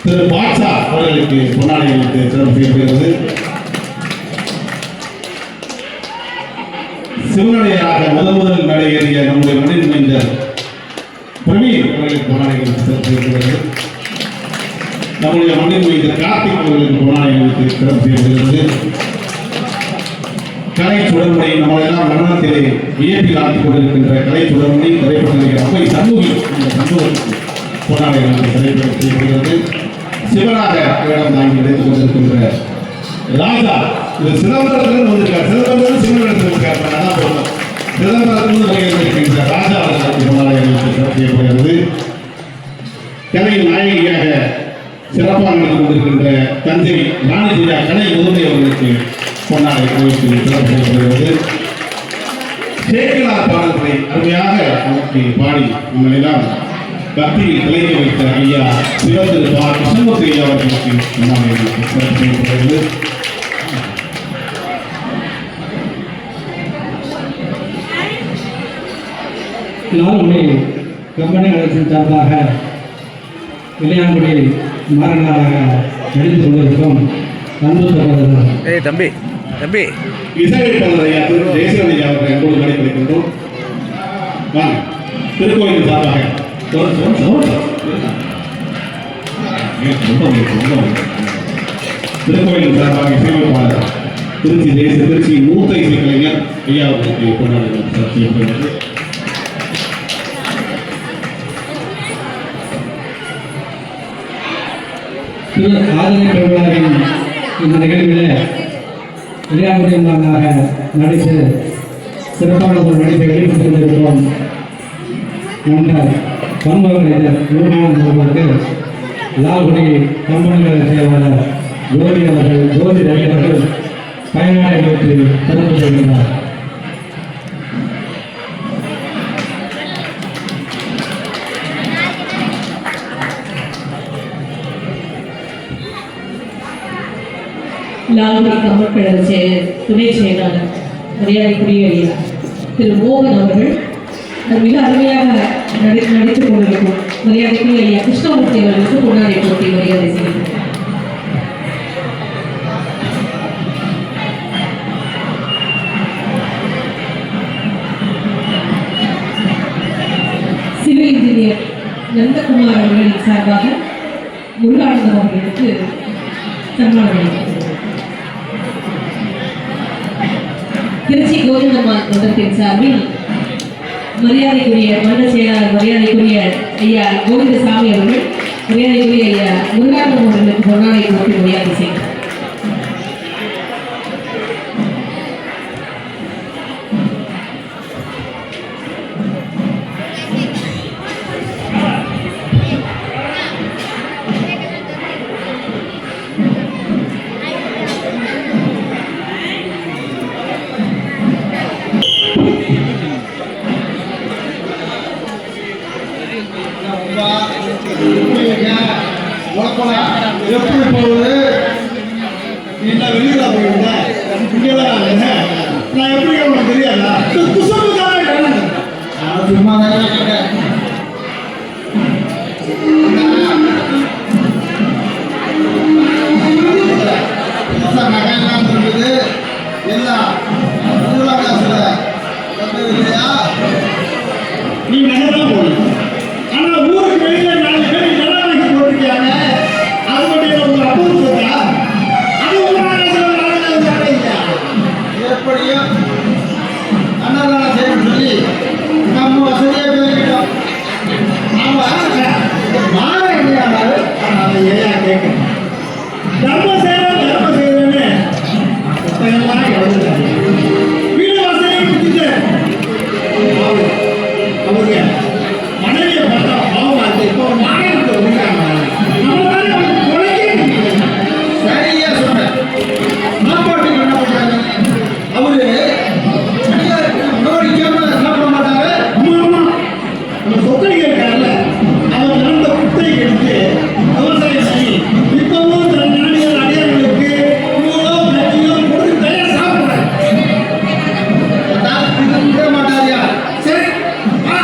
திரு பாட்சா அவர்களுக்கு பொன்னாடை சிறப்பு செய்திருக்கிறது. சிவனுடையாக முதல் நடையேறிய நம்முடைய மண்ணில் அமைந்த பிரவீன் அவர்களுக்கு பொன்னாடைகள் சிறப்பு செய்கிறது. நம்முடைய மண்ணில் அமைந்த கார்த்திக் அவர்களுக்கு பொன்னாடைகளுக்கு சிறப்பு செய்கிறது. கலை சுடர்மொழி நம்மளெல்லாம் மரணத்திலே வியப்பில் ஆழ்த்திக் கொண்டிருக்கின்ற கலை சுடர்மொழி திரைப்படத்தில் அவை சண்முகி இந்த சண்முகத்துக்கு போராளிகளுக்கு திரைப்படம் செய்யப்படுகிறது. சிவனாக வேடம் தாங்கி நினைத்துக் கொண்டிருக்கின்ற ராஜா இது சிதம்பரத்திலிருந்து வந்திருக்கார். சிதம்பரத்தில் சிவனிடத்தில் இருக்கார். அதான் சொல்லணும். சிதம்பரத்திலிருந்து வருகின்ற ராஜா அவர்களுக்கு போராளிகளுக்கு செய்யப்படுகிறது. கலை நாயகியாக சிறப்பாக நடந்து கொண்டிருக்கின்ற தஞ்சை ராணிஜியா கலை முதன்மை அவர்களுக்கு பொன்னாடை கோயிலுக்கு சிறப்பு செய்யப்படுகிறது. சேக்கிழார் பாடல்களை அருமையாக நமக்கு பாடி நம்மளெல்லாம் பக்தியில் திளைக்க வைத்த ஐயா சிவத்திரு கிருஷ்ணமூர்த்தி ஐயா அவர்களுக்கு பொன்னாடை சிறப்பு செய்யப்படுகிறது. லால்குடி கம்பெனி அரசின் சார்பாக இளையான்குடி மாறனாக நடித்துக் கொண்டிருக்கும் அன்பு சகோதரர் தம்பி இசையமைப்பாளர் ஐயா திரு ஜெயசிவன் ஐயா அவர்கள் அன்போடு நடைபெறுகின்றோம். வாங்க திருக்கோயில் சார்பாக திருக்கோயில் சார்பாக இசையமைப்பாளர் திருச்சி மூத்த இசைக்கலைஞர் ஐயா அவர்களுக்கு கொண்டாடுகிறது செய்யப்படுகிறது. திரு ஆதனை பெருவிழாவின் இந்த நிகழ்வில் இளையான்குடி மாறனாக நடித்து சிறப்பான ஒரு நடிப்பை வெளிப்படுத்திக் கொண்டிருக்கிறோம். நண்பர் பன்மகன் நூறானந்த் அவர்களுக்கு லால்குடி கம்பெனிகள் செயலாளர் ஜோதி ரவி அவர்கள் பயனாளிகளுக்கு சிறப்பு செய்கின்றார். லால்குடி கம்பெனி துணை செயலாளர் மரியாதைக்குரிய ஐயா திரு மோகன் அவர்கள் மிக அருமையாக நடித்துக் கொண்டிருக்கும் மரியாதைக்குரிய ஐயா கிருஷ்ணமூர்த்தி அவர்களுக்கு பொன்னாடை போட்டி மரியாதை செய்கிறார். சிவில் இன்ஜினியர் நந்தகுமார் அவர்களின் சார்பாக முருகானந்தம் அவர்களுக்கு சன்மானம் அளிக்கிறது. திருச்சி கோவிந்தம்மாள் மன்றத்தின் சார்பில் மரியாதைக்குரிய மன்ற செயலாளர் மரியாதைக்குரிய ஐயா கோவிந்தசாமி அவர்கள் மரியாதைக்குரிய ஐயா முருகானந்தம் அவர்களுக்கு பொன்னாடை போட்டி மரியாதை செய்கிறார். எப்படி போகுது? என்ன வெளியில போயிருந்தா இங்கெல்லாம் நான் எப்படி உனக்கு தெரியாதா? சும்மா தான் கேட்டேன். நகையெல்லாம் இருக்குது எல்லாம் காசுல இல்லையா? நீ நகர்தான் போகணும். ஆனா ஊருக்கு வெளியில 4 பேர் ஜனநாயகி போட்டிருக்காங்க. அது மட்டும் உங்க அப்புறத்தா அது எப்படியோ அன்னதானம் செய்யணும்னு சொல்லி நம்ம வசதியாக போயிருக்கோம். ஆமா மாற இல்லையானாரு அதை ஏயா கேட்கணும். தர்மம் செய்யறேன்னு புத்தகம்லாம் எழுதுறாங்க. வீடு வசதியை கொடுத்துட்டு அவங்க மனைவியை பார்த்தா பாவமா இருக்கு. இப்போ மாநிலத்தை ஒதுக்காங்க. சரியா சொன்னேன். சாப்பாட்டுக்கு என்ன பண்றாங்க? அவரு உணவளிக்காம சாப்பிட மாட்டாங்க. நம்ம சொத்தடிகள் இருக்காருல்ல அவர் நடந்த குத்தையை எடுத்து விவசாயம் பண்ணி இப்பவும் சில ஞானிகள் அடியார்களுக்கு நூலோ பிரச்சனையோ கொடுத்து தயார் சாப்பிடுறாங்க. விட மாட்டாரியா? சரி வா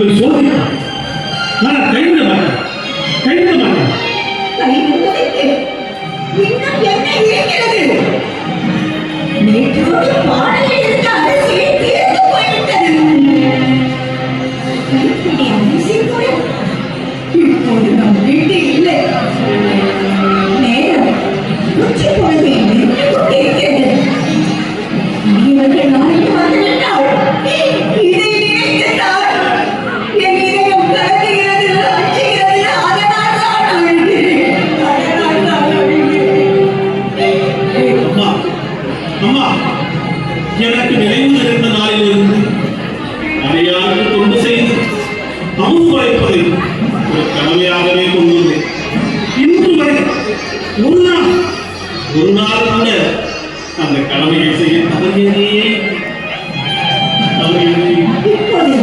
உங்களை சோதித்தான். நான் கைவிட மாட்டேன், கைவிட மாட்டேன். கைவிடுவதற்கு இன்னும் என்ன இருக்கிறது? நேற்றோடு பானையில் இருந்த அரிசியை தீர்ந்து போய்விட்டது. கைப்பிடி அரிசி கூட இப்போது நம் வீட்டில் இல்லை. நேரம் உச்சி பொழுது நின்று கொண்டிருக்கிறது. இவர்கள் நாளைக்கு வந்துவிட்டால் இதை நினைத்தால் என் இதயம் கலங்குகிறது, அஞ்சுகிறது. அதனால் தான் அழுகிறேன், அதனால் தான் அழுகிறேன். அம்மா, அம்மா, எனக்கு நினைவு இருந்த நாளிலிருந்து அடையாளத்து தொண்டு செய்து அமுது படைப்பதை ஒரு கடமையாகவே கொண்டுள்ளேன். இன்று வரை ஒரு நாள் கூட அந்த கடமையை செய்ய தவறியதே. இப்போது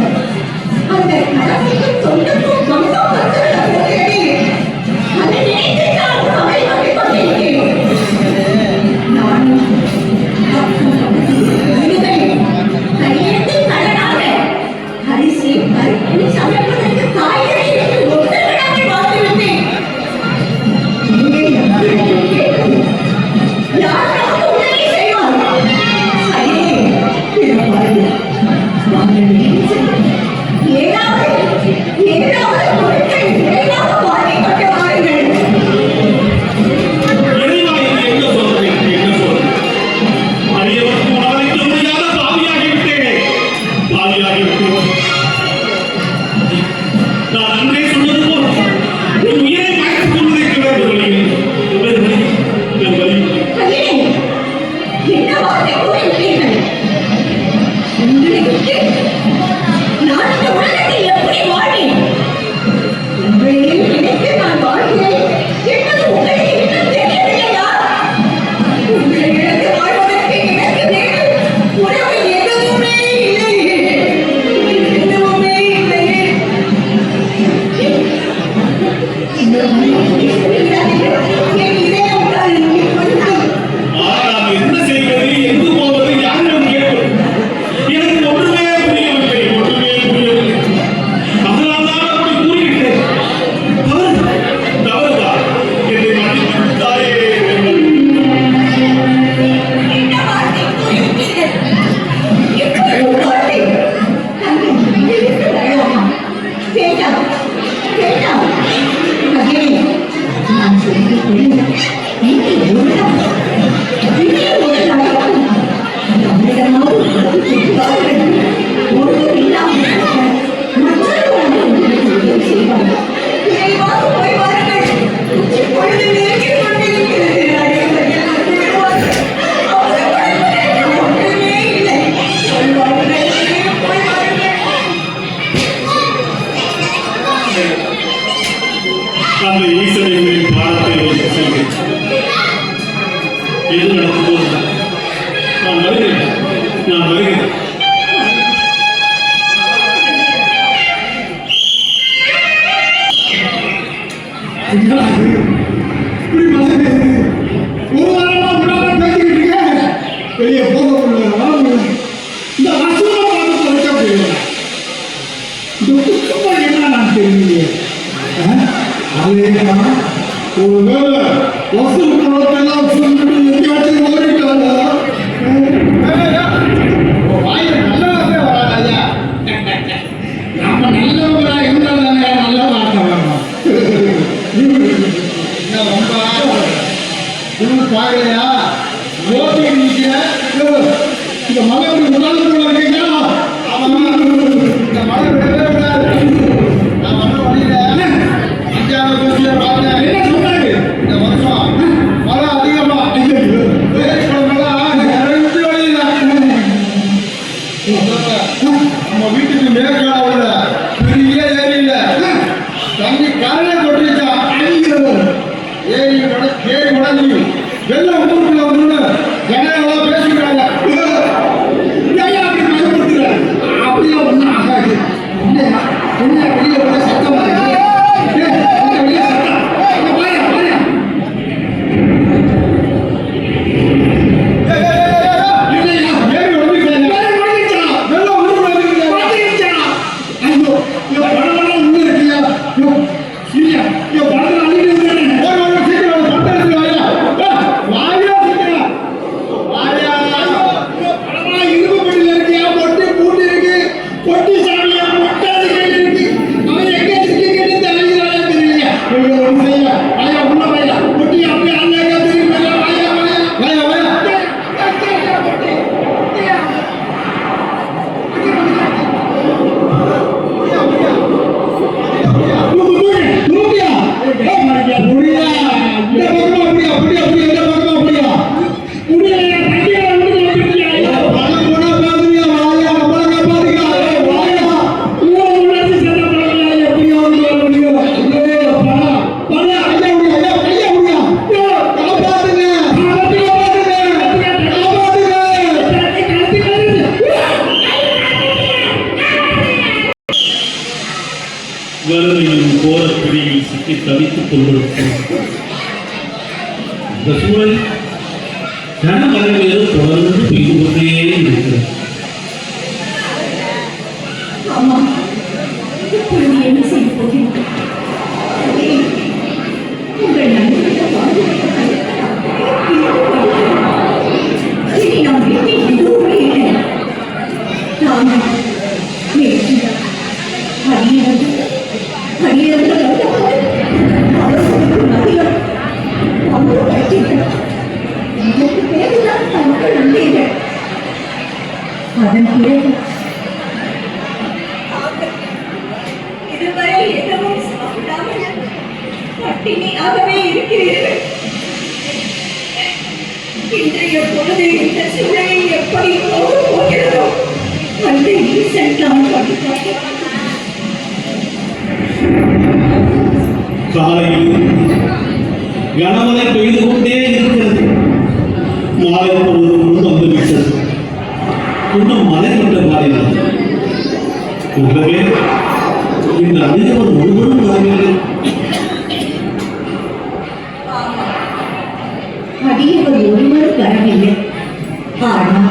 அந்த கடமைக்கும் தொண்டுக்கும் பங்கம் வந்துள்ளது. அதை நினைத்து நான் கவலைப்பட்டுக் கொண்டிருக்கிறேன். நானும் கையெழுத்து கடனாக அரிசி பருப்பு சமைப்பதற்கு காய்கறி ஒத்தகடாக பார்த்துவிட்டேன். யாராவது உதவி செய்வார். ஐயே, ஏதாவது பொருட்கள் விரைவாக வாங்கிக் கொண்டு வாருங்கள். இறைவா, இது என்ன சொல்றேன், என்ன சொல்றேன்? அடியவருக்கு உணவளிக்க முடியாத பாவியாகிவிட்டேனே, பாவியாகிவிட்டேன். நான் அன்றே சொன்னது போல் என் உயிரை மாற்றிக் கொண்டிருக்கிறது வழியில். என் வழி ஐயே, என்ன வார்த்தை கூறிவிட்டீர்கள்? உங்களை விட்டு நான் இந்த உலகத்தில் எப்படி வாழ்வேன்? உங்களையே நினைத்து நான் வாழ்கிறேன் என்பது உங்களுக்கு இன்னும் தெரியவில்லையா? உங்களை இழந்து வாழ்வதற்கு எனக்கு வேறு உறவு எதுவுமே இல்லை, எதுவுமே இல்லை. என் இதயம் கலங்கி கொண்டது. ஆனால் என்ன செய்வது, எங்கு போவது, யாரிடம் கேட்பது? எனக்கு ஒன்றுமே புரியவில்லை, ஒன்றுமே புரியவில்லை. அதனால்தான் அப்படி கூறிவிட்டேன். தவறுதான் என்னை மன்னித்து தாயே. என்ன வார்த்தை கூறிவிட்டீர்கள்? இவ்வளவு வார்த்தை தங்கள் மனதிற்கு வரலாமா? வேண்டாம், வேண்டாம். மகனே, நான் சொல்லிக் கொள்ளுங்கள். நீங்கள் ஒரு நாள் நம்மிடமாவது உதவி செய்வார்கள். ஒருவர் இல்லாமல் மற்றொருவராக உங்களுக்கு உதவி செய்வார்கள். விரைவாக போய் வாருங்கள். உச்சி பொழுது நெருங்கிக் கொண்டிருக்கிறது. அனைவரையும் வந்து விடுவார்கள். அவசரப்படுவதற்கு ஒன்றுமே இல்லை. சொல்வார்கள், போய் வாருங்கள். அந்த ஈசனைகளின் பாடத்தை வைத்து செல்வேன். எது நடக்குதோ நான் வருகிறேன், நான் வருகிறேன். இப்படி மனசு ஒரு வாரமா விடாம பேசிக்கிட்டு இருக்கேன். வெளியே போக முடியல, வர முடியல. இந்த அசுர பாடத்தை வைக்க முடியல. இந்த குற்றமா என்ன நான் தெரியலையே. அதேதான் ஒருவேளை வசூல் பணத்தெல்லாம் சொல்லிட்டு எங்கேயாச்சும் ஓடிட்டாரா? வாயில நல்லவே வராதா? நம்ம நல்லவங்களா இருந்தாலும் நல்ல வார்த்தை வரணும். என்ன ரொம்ப இன்னும் பாக்கலையா? ரோட்டி நிக்கிற இந்த மகன் உடலுக்குள்ள இருக்கீங்களா? இந்த மழை விடவே விடாது. நான் வந்த வழியில 5ஆவது பஸ்ல பார்த்தேன். என்ன சொன்னாரு? இந்த வருஷம் மழை அதிகமா வேலைக்கிழமெல்லாம் நிறைஞ்சு வழியில நம்ம வீட்டுக்கு மேற்கால பெரிய ஏரியில தண்ணி கரையை கொட்டிச்சான். ஏரி உடஞ்சி வெள்ளம் ஊருக்குள்ள வந்து ஜனங்களாம் பேசிக்கிறாங்க. ஏன் அப்படி பயன்படுத்துறாரு? அப்படியே ஒன்றும் ஆகாது. என்ன வெளியே வர சத்தம் வருது? வெளியே சத்தம். பாரு பாரு. ஏரி உடஞ்சிக்கிறாங்க. வெள்ளம் ஊருக்குள்ள வந்து ஐயோ வறுமையும் கோரப்பிடியில் சிக்கி தவித்துக் கொண்டிருக்கும் இந்த சூழல் கனமழைகள் தொடர்ந்து பெய்து கொண்டே இருக்கிறது. ஆமா, இப்பொழுது என்ன செய்ய போகிறோம்? உங்கள் நண்பர்கள் இனி நாம் வீட்டில் எதுவுமே இல்லை. நாங்கள் அதன் பிறகு இதுவரை எதுவும் சாப்பிடாமல் பட்டினியாகவே இருக்கிறீர்கள். இன்றைய பொழுது இந்த சூழலை எப்படி போகிறதோ அந்த ஈசன் நாம் படிப்பார்கள். காலையில் கனமழை பெய்து கொண்டே இருக்கிறது. மாலை பொழுதும் வந்துவிட்டது. இன்னும் மழை கொண்ட பாதையில் கூடவே இந்த அதிகவர் ஒருவரும் வரவில்லை. அடியவர் ஒருவரும் வரவில்லை. ஆனால்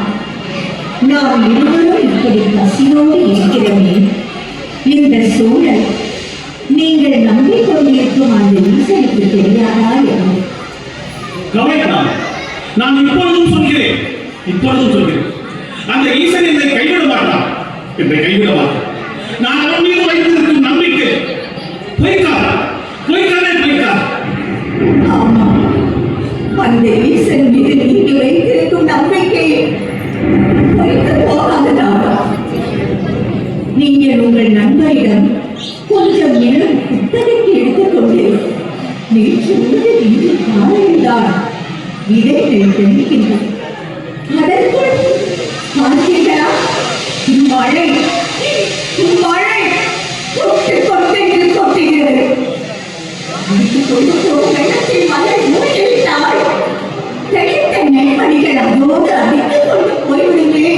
நாம் இருவரும் இப்படி பசியோடு இருக்கிறோமே, இந்த சூழல் நீங்கள் நம்பிக்கொண்டிருக்கும் அந்த ஈசனுக்கு தெரியாதா என்ன? கவலைப்படாத, நான் இப்பொழுதும் சொல்கிறேன் அந்த ஈசன் என்னை கைவிட மாட்டான். நான் அவன் மீது வைத்திருக்கும் நம்பிக்கை பொய்க்காதே. ஆமா, அந்த ஈசன் மீது நீங்கள் வைத்திருக்கும் நம்பிக்கை பொய்த்து போகாததாவா? நீங்கள் உங்கள் நண்பரிடம் கொஞ்சம் நேரம் புத்தகத்தை எடுத்துக்கொண்டு நேற்று உள்ளது இன்று காலையில்தான் இதை தெரிவிக்கின்றேன். அதற்குள் பார்த்தீர்களா, மழை கொட்டுகிறது. கொண்டு போகும் வெள்ளத்தில் மழை மூழ்கிவிட்டால் தெளித்த நெல்மணிகள் அதோடு அடித்துக் கொண்டு போய்விடுமே.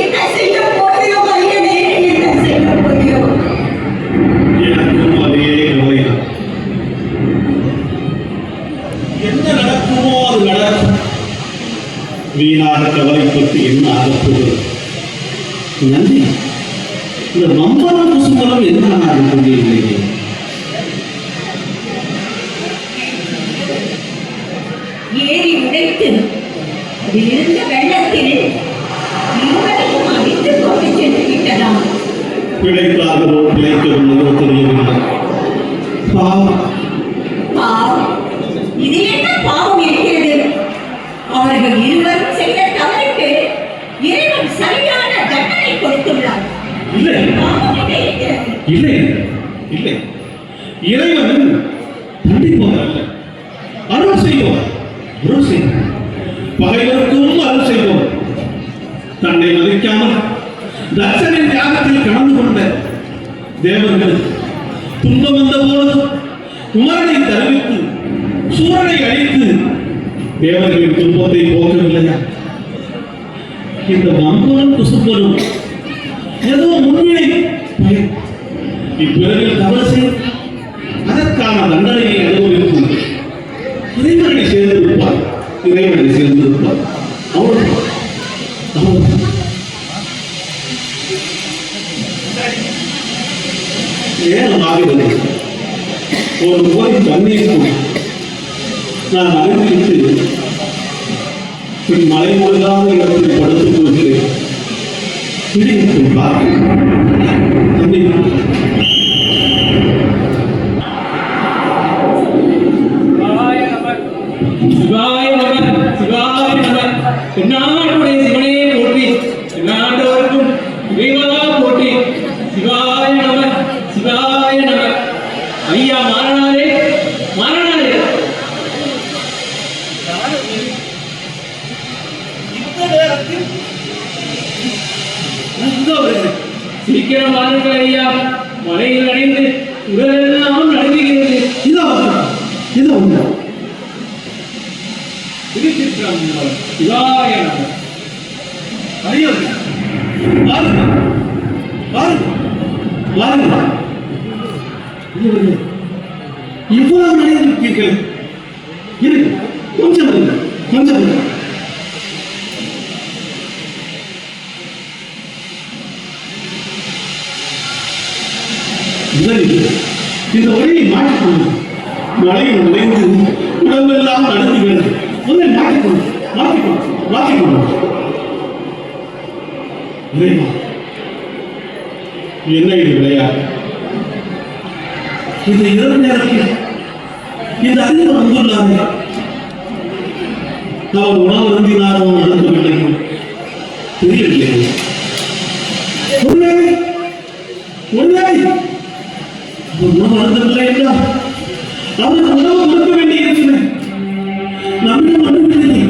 என்ன செய்ய போகிறோம் ஐயனே, என்ன செய்ய போகிறோம்? எனக்கும் அதே கவலைதான். என்ன நடக்குமோ அது நடக்கும். வீணாக கவலைப்பட்டு என்ன ஆகப்போகிறது? நன்றி, இந்த மம்பரம் குசும்பரம் என்ன தெரியவில்லையே. ஏறி உடைத்து அதிலிருந்த வெள்ளத்தில் இருவரையும் அடித்துக் கொண்டு சென்று விட்டதாம். பிழைத்தார்களோ பிழைக்கவில்லையோ தெரியவில்லை. பாவம், இது என்ன பாவம் இருக்கிறது? அவர்கள் இருவரும் செய்த தவறுக்கு இறைவன் சரியான தண்டனை கொடுத்துள்ளார். இல்லை இறைவன் தண்டிப்பவர் அல்ல, அருள் செய்வோம். பகைவருக்கும் அருள் செய்வோம். தன்னை மதிக்காமல் தட்சனின் தியாகத்தில் கலந்து கொண்ட தேவர்கள் துன்பம் வந்த போது குமரனை தருவித்து சூரனை அழித்து தேவர்களின் துன்பத்தை போக்கவில்லையா? இந்த மம்பரம் குசும்பரும் ஏதோ முன்னிலை பயன். இப்பிறவில் தவறு செய்யும் அதற்கான தண்டனையை அனுபவிக்கும் இறைவனை சேர்ந்திருப்பார். நேரமாகிறது. ஒரு போய் தண்ணீர் நான் அறிவித்து பின் மலை முழுதாத இடத்தில் படுத்துக் கொள்கிறேன். பிடிக்கும் சிவாய நம சிவாய நம. என்னாடுடைய சிவனே போற்றி, என்னாண்டவருக்கும் இறைவா போற்றி. சிவாய நம சிவாய நம. ஐயா மாறனாரே மாறனாரே. சீக்கிரம் வாருங்கள் ஐயா, மலையில் அடைந்து உடலெல்லாம் நடுங்குகிறது. சிவாய நம. அறியவர்கள், வாருங்கள் வாருங்கள் வாருங்கள். இவ்வளவு நடந்திருக்கீர்கள். இருக்கு கொஞ்சம் இருங்க, கொஞ்சம் இருங்க. முதலில் இந்த உடையை மாற்றிக்கொண்டு மழையில் உடைந்து உடம்பெல்லாம் நடந்துகிறது. முதலில் மாற்றிக்கொண்டு இறைவா, என்ன இது விளையாட்டு? இந்த இரவு நேரத்தில் இந்த அறிவர் வந்துள்ளாரே, அவர் உணவு அருந்தினாரோ நடக்கவில்லையோ தெரியவில்லை. ஒருவேளை உணவு அருந்தவில்லை என்றால் அவருக்கு உணவு கொடுக்க வேண்டியிருக்கிறது. நம்மிடம் அனுப்பவில்லை,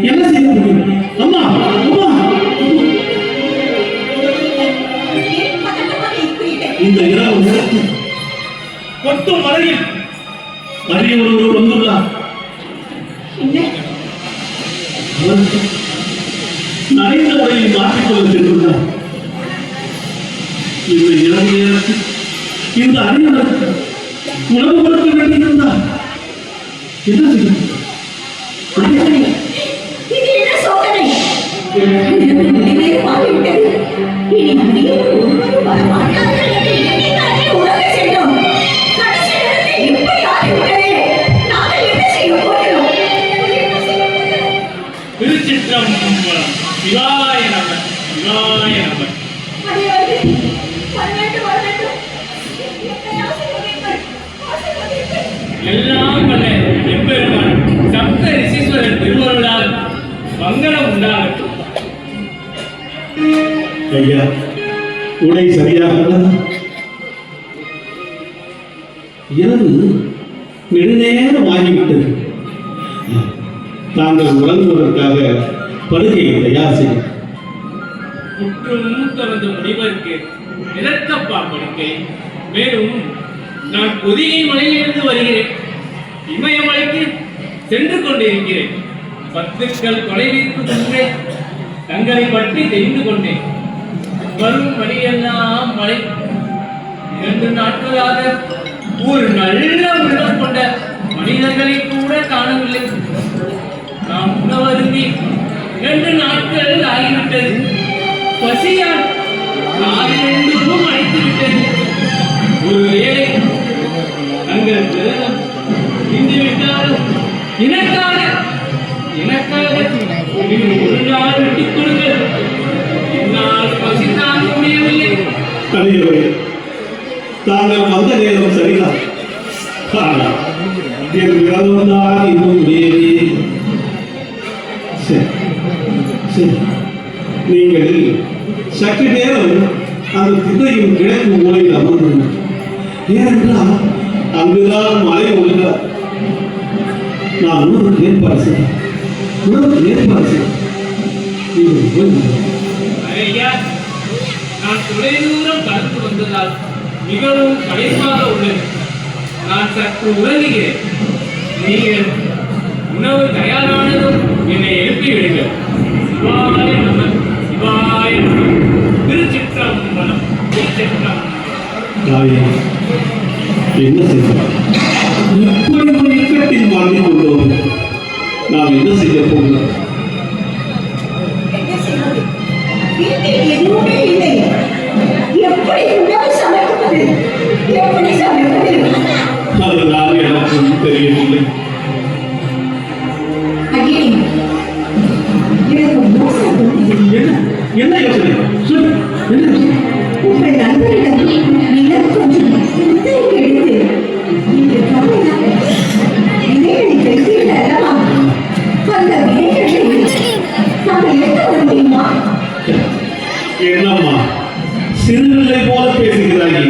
என்ன செய்ய முடியும்? அம்மா அம்மா, இந்த இரவு நேரத்தில் கொட்டும் மழையில் அரிய ஒருவர் வந்துள்ளார். நனைந்த உடையை மாற்றிக்கொள்ள சென்றுள்ளார். இந்த இரவு நேரத்தில் இந்த அரியவருக்கு உணவு கொடுக்க வேண்டியிருந்தார். என்ன செய்யும்? இது என்ன சோதனை? மாறிவிட்டது. இனி அடியோடு ஒருவரும் வரமாட்டார்கள் என்று எண்ணித்தானே உலக சென்றோம். கடைசி நேரத்தில் இப்படி ஆகிவிட்டதே. நாங்கள் என்ன செய்ய போகிறோம்? திருச்சிற்றம்பலம். சிவாய நம, சிவாய நம. அடியார்களே, வரவேண்டும், வரவேண்டும். என்னை ஆசீர்வதியுங்கள், ஆசீர்வதியுங்கள். எல்லாம் வல்ல எம்பெருமான் சப்த ரிஷீஸ்வரர் திருவருளால் மங்களம் உண்டாகட்டும். ஐயா, உடை சரியாக உள்ளதா? இரவு நெடுநேரம் ஆகிவிட்டது. தாங்கள் உறங்குவதற்காக படுகையை தயார் செய்யும். முற்றும் தனது முனிவருக்கு இறக்கப்பா படுக்கை. மேலும் நான் பொதிகை மலையிலிருந்து வருகிறேன். இமயமலைக்கு சென்று கொண்டிருக்கிறேன். 10 தொலைவிற்கு சென்றே தங்களை பற்றி தெரிந்து கொண்டேன். வரும் வழியெல்லாம் மழை. 2 நாட்களாக ஒரு நல்ல உள்ளம் கொண்ட மனிதர்களை கூட காணவில்லை. நாம் உணவருந்தி 2 நாட்கள் ஆகிவிட்டது. பசியால் காரிலும் அழைத்து விட்டது. ஒருவேளை தங்கள் விரதம் இன்று விட்டாலும் எனக்காக ஒரு நாள் விட்டுக் கொடுங்கள். என்னால் பசி தாங்க முடியவில்லை. அடியவரே, தாங்கள் வந்த நேரம் சரிதான். ஆனால் என் விரதம் தான் இன்னும் முடியவே. சரி சரி, நீங்கள் சற்று நேரம் அந்த திண்ணையின் கிழக்கு மூலையில் அமர்ந்துள்ளனர். ஏனென்றால் அங்குதான் மழை உள்ளார். நான் உணவுக்கு ஏற்பாடு செய்தேன். நீங்கள் போய் ஐயா, நான் தொலைதூரம் கடந்து வந்ததால் மிகவும் களைப்பாக உள்ளது. நான் சற்று உறங்குகிறேன். நீங்கள் உணவு தயாரானதும் என்னை எழுப்பி விடுங்கள். சிவாய நம, சிவாய நம. திருச்சிற்றம்பலம், திருச்சிற்றம்பலம். தாயே, என்ன செய்வோம்? இப்படி ஒரு இக்கட்டில் வாழ்ந்து கொண்டோம். நாம் என்ன செய்ய போகிறோம்? என்ன செய்வது? வீட்டில் எதுவுமே இல்லை. எப்படி உணவு சமைப்பது? எப்படி சமைப்பது? அதுதான் எனக்கும் தெரியவில்லை. அடியே, எனக்கு மோசம் தோன்றுகிறது. என்ன யோசனை? சொல். என்ன யோசனை? உங்கள் நண்பரிடம் நிலம் கொஞ்சம் குத்தகைக்கு எடுத்து இன்று கவலையாக விதைகளை பெற்றீர்கள் அல்லவா? அந்த விதைகளை நாங்கள் எடுத்து வர முடியுமா? என்னம்மா, சிறுநிலை போல பேசுகிறாய்.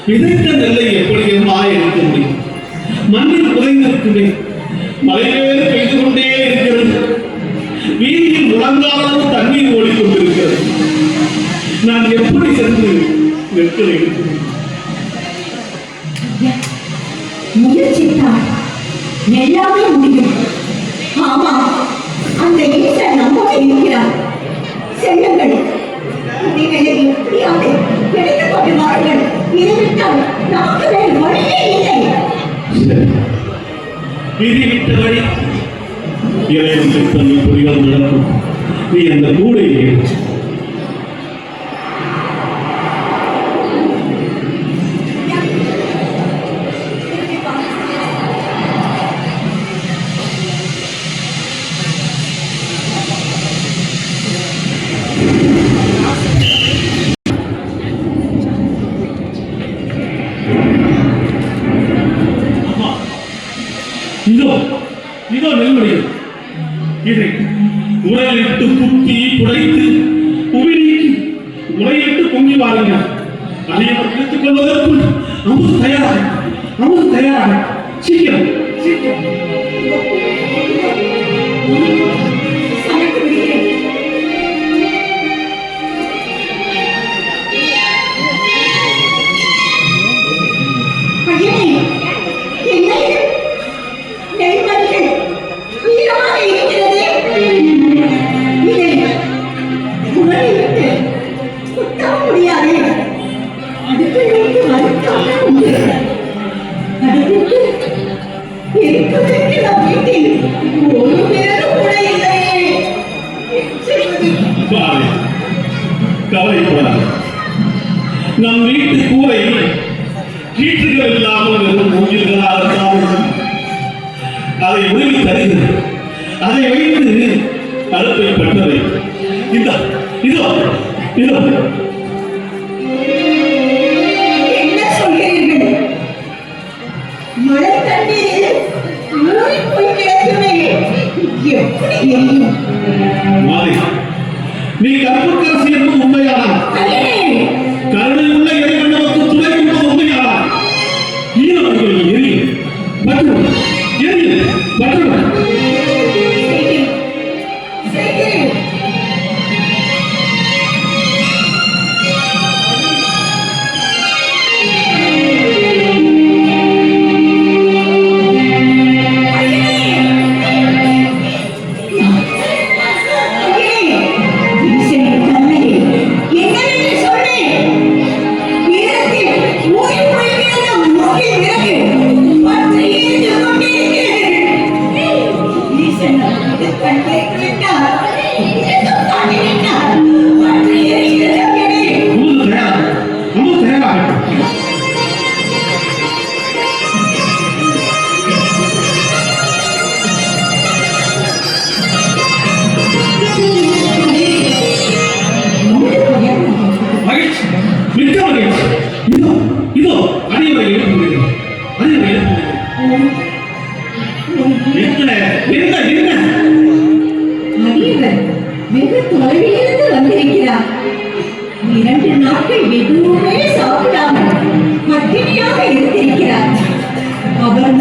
விதைத்த நெல்லை எப்படி எம்மா எடுக்க முடியும்? மண்ணில் புதைந்திருக்கிறேன். மழையிலே பெய்து கொண்டே இருக்கிறது. வீதியில் முழங்காலும் தண்ணீர் ஓடிக்கொண்டிருக்கிறது. நான் எப்படி சென்று நெற்களை எடுக்கிறேன்? முயற்சித்தால் எல்லாமே முடியும். ஆமா, அந்த ஈசன் நம்மோடு இருக்கிறார். செல்லுங்கள், நீங்கள் எப்படியாவது எடுத்துக் கொண்டு வாருங்கள். இதைவிட்டால் நமக்கு வேறு விதிவிட்ட வழி இறைவன் தன்னை புரியாமல் நடக்கும். நீ அந்த கூடையை எடுத்து இதோ நெல்மணிகள் இதை உரையிட்டு குத்தி புடைத்து உமிழ்நீக்கி உரையிட்டு பொங்கி வாருங்கள். அதை எடுத்துக் கொள்வதற்குள் அமுது தயாராக சீக்கிரம் சீக்கிரம். சமைத்து விடுகிறேன். ஐயனே, என்ன இது? நெல்மணிகள் ஈரமாக இருக்கிறது. இதை உணவிட்டு குத்தவும் முடியாது. அடுப்பில் வைத்து வறுத்தாலும் உண்டு. அடுப்புக்கு எரிப்பதற்கு நம் வீட்டில் ஒரு பேரும் கூட இல்லையே. கவலைப்படாது. நம் வீட்டு கூரை கீற்றுகள் இல்லாமல் வெறும் மூங்கில்களால் தான். அதை உருவி தருகிறது. அதை வைத்து அடுப்பை பெற்றதை இதோ இதோ இதோ. என்ன சொல்கிறீர்கள்? மழை தண்ணீரில் ஊறி போய் கிடக்குமே, எப்படி எரியும்? மாலை, நீ கற்புக்கரசி என்பது உண்மையானா? கருணை உள்ள இறைவன் நமக்கு துணை என்பது உண்மையானா? ஈரமணிகள் எரியும் மற்றும் எரியும் மற்றும் வெகு தொலைவிலிருந்து வந்திருக்கிறார். 2 நாட்கள் எதுவுமே சாப்பிடாமல் பட்டினியாக இருந்திருக்கிறார். அவர்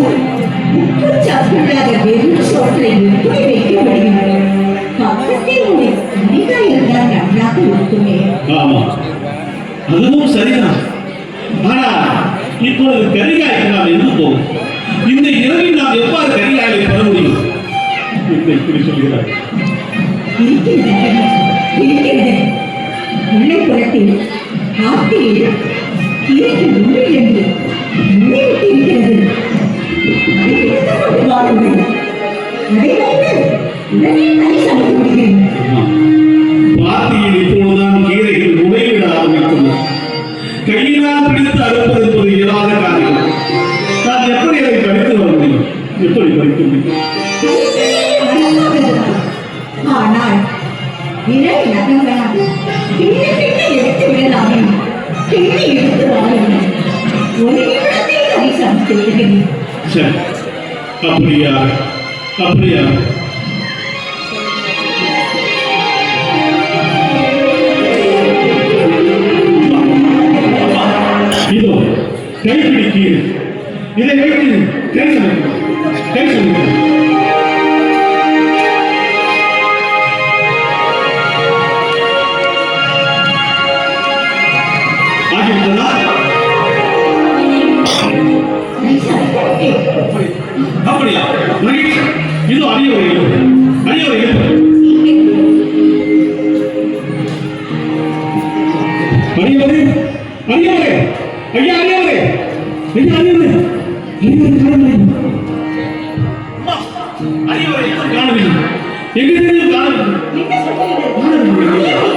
உப்பு சாப்பிடாத வெறும் சோற்றை எப்படி வைக்க முடியும்? பக்கத்தில் ஒரு கனிகள் இருந்தால் நன்றாக இருக்குமே. ஆமா, அதுவும் சரிதான். ஆனா இப்பொழுது கரிகாய்க்கு நாம் எங்கு போகும்? இந்த இரவில் நாம் எவ்வாறு கரிகாயை பெற முடியும்? இப்படி சொல்கிறார். இருக்கிறது. முல்லைப்புறத்தில் ஆற்றில் கீரைக்கு உண்மை என்று முன்னிட்டிருக்கிறது. அதை எடுத்துக்கொண்டு வாருங்கள். அதை வைத்து உடனே கை சமைத்து விடுகிறேன். பாத்தியில் இப்பொழுதுதான் கீரைகள் உடைவிட ஆரம்பித்துள்ளன. கையினால் பிடித்து அறுப்பது என்பது இயலாத காரியம். நான் எப்படி அதை படித்து வர முடியும்? எப்படி படிக்க முடியும்? ஆனால் விரல் நகங்களாக பின்ன எடுத்து விடலாமே. பின்னி எடுத்து வாருங்கள். ஒரு நிமிடத்தில் கை சமைத்து விடுகிறேன். சரி, அப்படியா அப்படியா? இதோ கைப்பிடிக்கு இதை வைத்து கை சமைக்கிறேன். கை சமைக்கிறேன். அப்படியா? இதோ அடியவரை அடியவரை அடியவரே அடியவரே ஐயா அடியவரே ஐயா அடியவரே அடியவரே எங்க தெரியும் காரணம் என்ன சொல்றீங்க?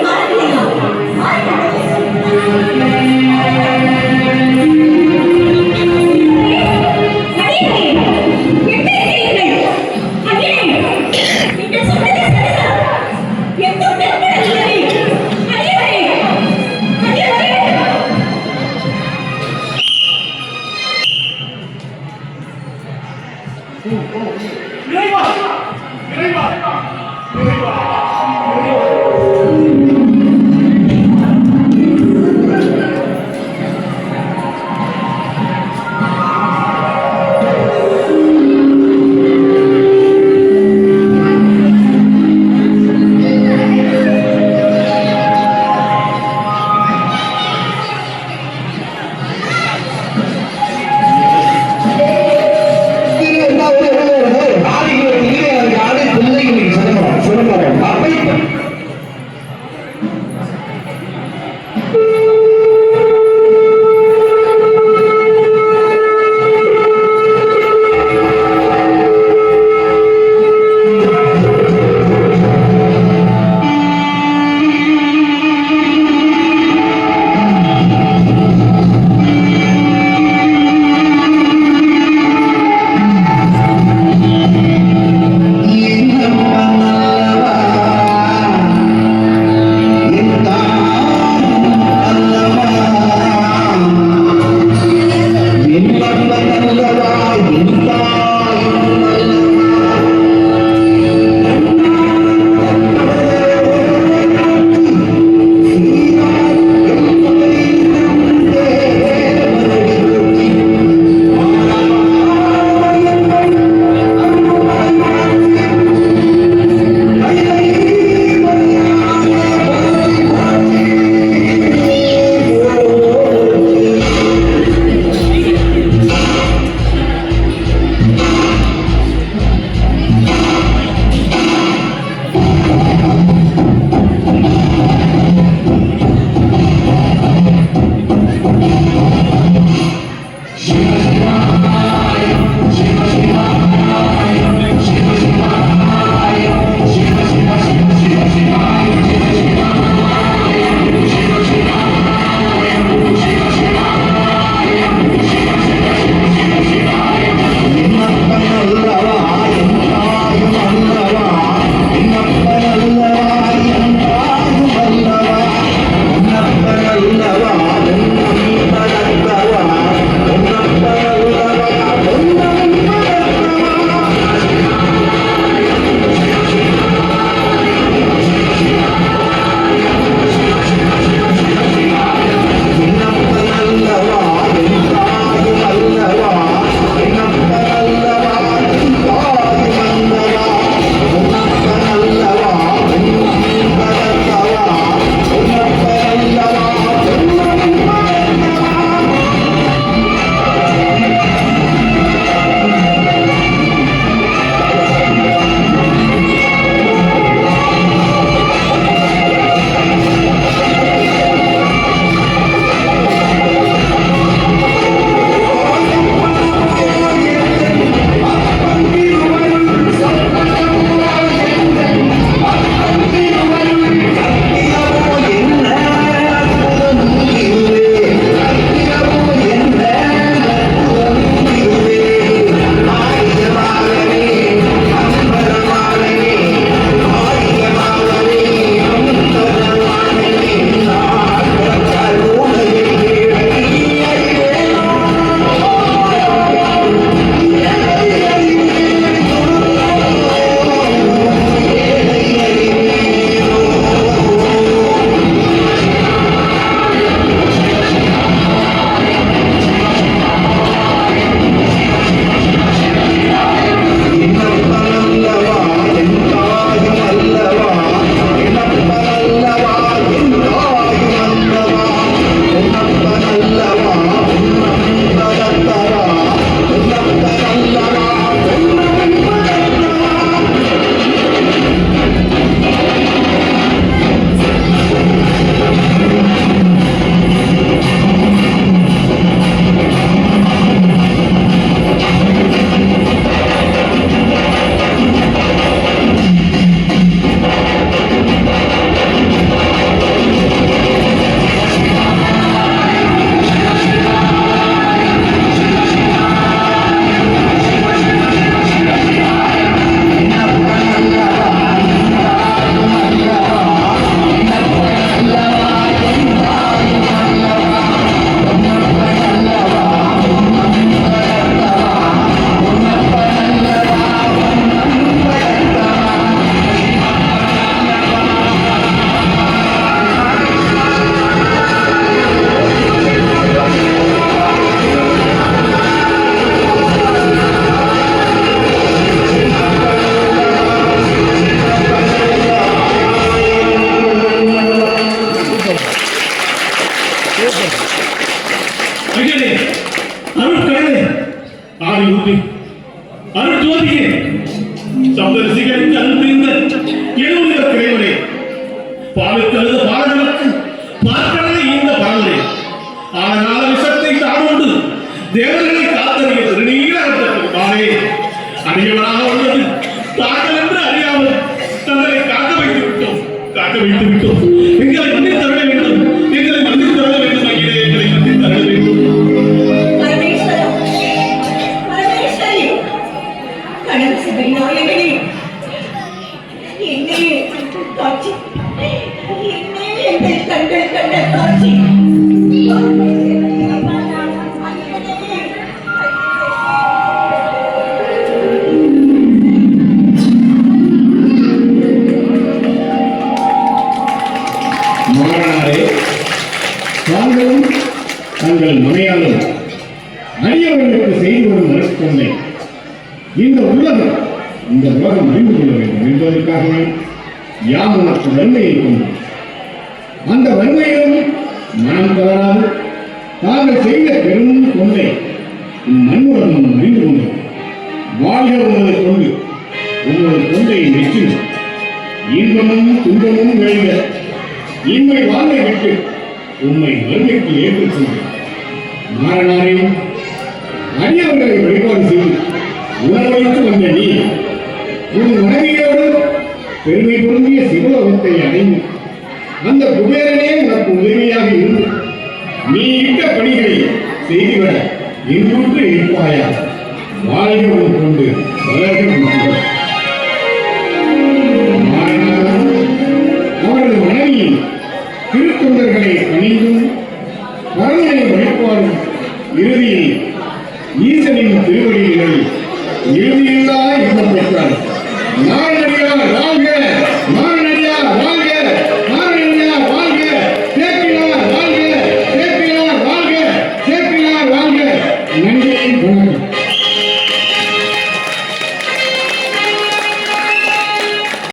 இறைவா இறைவா இறைவா ஊற்றி அருள் ஜோதியே சப்தரிசிகளின் அருள் புரிந்த எழுவுள்ள கிளைவரே பாலுக்கழுத பாலர்களுக்கு பார்க்கடலை இந்த பரவலே ஆனால் விஷத்தை தானோண்டு தேவர்களை காத்தறிய திருநீரே அடியவராக உள்ளது தாங்கள் என்று அறியாமல் தங்களை காக்க வைத்து விட்டோம் எங்களை மன்னித்து தர வேண்டும் எங்களை மன்னித்து தர வேண்டும் ஐயரே எங்களை மன்னித்து தர வேண்டும் பரமேஸ்வரா, பரமேஸ்வரி, கடவுள் சபை நாயகனே, என்னே காட்சி, என்னே எங்கள் கண்கள் கண்ட காட்சி. மாறனாரே, தாங்களும் தங்கள் மனையாலும் அடியவர்களுக்கு செய்து வரும் நற்கொண்டை இந்த உலகம் அறிந்து கொள்ள வேண்டும் என்பதற்காகவே யாம் உனக்கு வன்மையை கொண்டு அந்த வன்மையிலும் மனம் தவறாது தாங்கள் செய்த பெரும் கொண்டை மண்ணுலகம் அறிந்து கொண்டு வாழ்க உணவை கொண்டு உங்களது கொண்டையை வெற்றினோம் இன்பமும் துன்பமும் விளைந்த இன்மை வாழ்வை விட்டு உண்மை வறுமைக்கு ஏற்றுக்கொண்டு மாறனாரையும் அடியவர்களை வழிபாடு செய்து உணவளித்து வந்த நீ உன் மனைவியோடு பெருமை பொருந்திய சிவலோகத்தை அடைந்து அந்த குபேரனே உனக்கு உதவியாக இருந்து நீ இட்ட பணிகளை செய்துவிட இன்றுக்கு இருப்பாயா வாழ்க உன் கொண்டு வளர்க அவரது மனைவியின் திருத்தொண்டர்களை பணிந்தும் கருணை வழிபாடும் இறுதியில் ஈசனின் திருவடிகளை இறுதியில்லா இன்பம் பெற்றார். மாரனடியார் வாழ்க, மாரனடியார் வாழ்க, மாரனடியார் வாழ்க, சேக்கிழார் வாழ்க, சேக்கிழார் வாழ்க, சேக்கிழார் வாழ்க. நன்றி, வணக்கம்.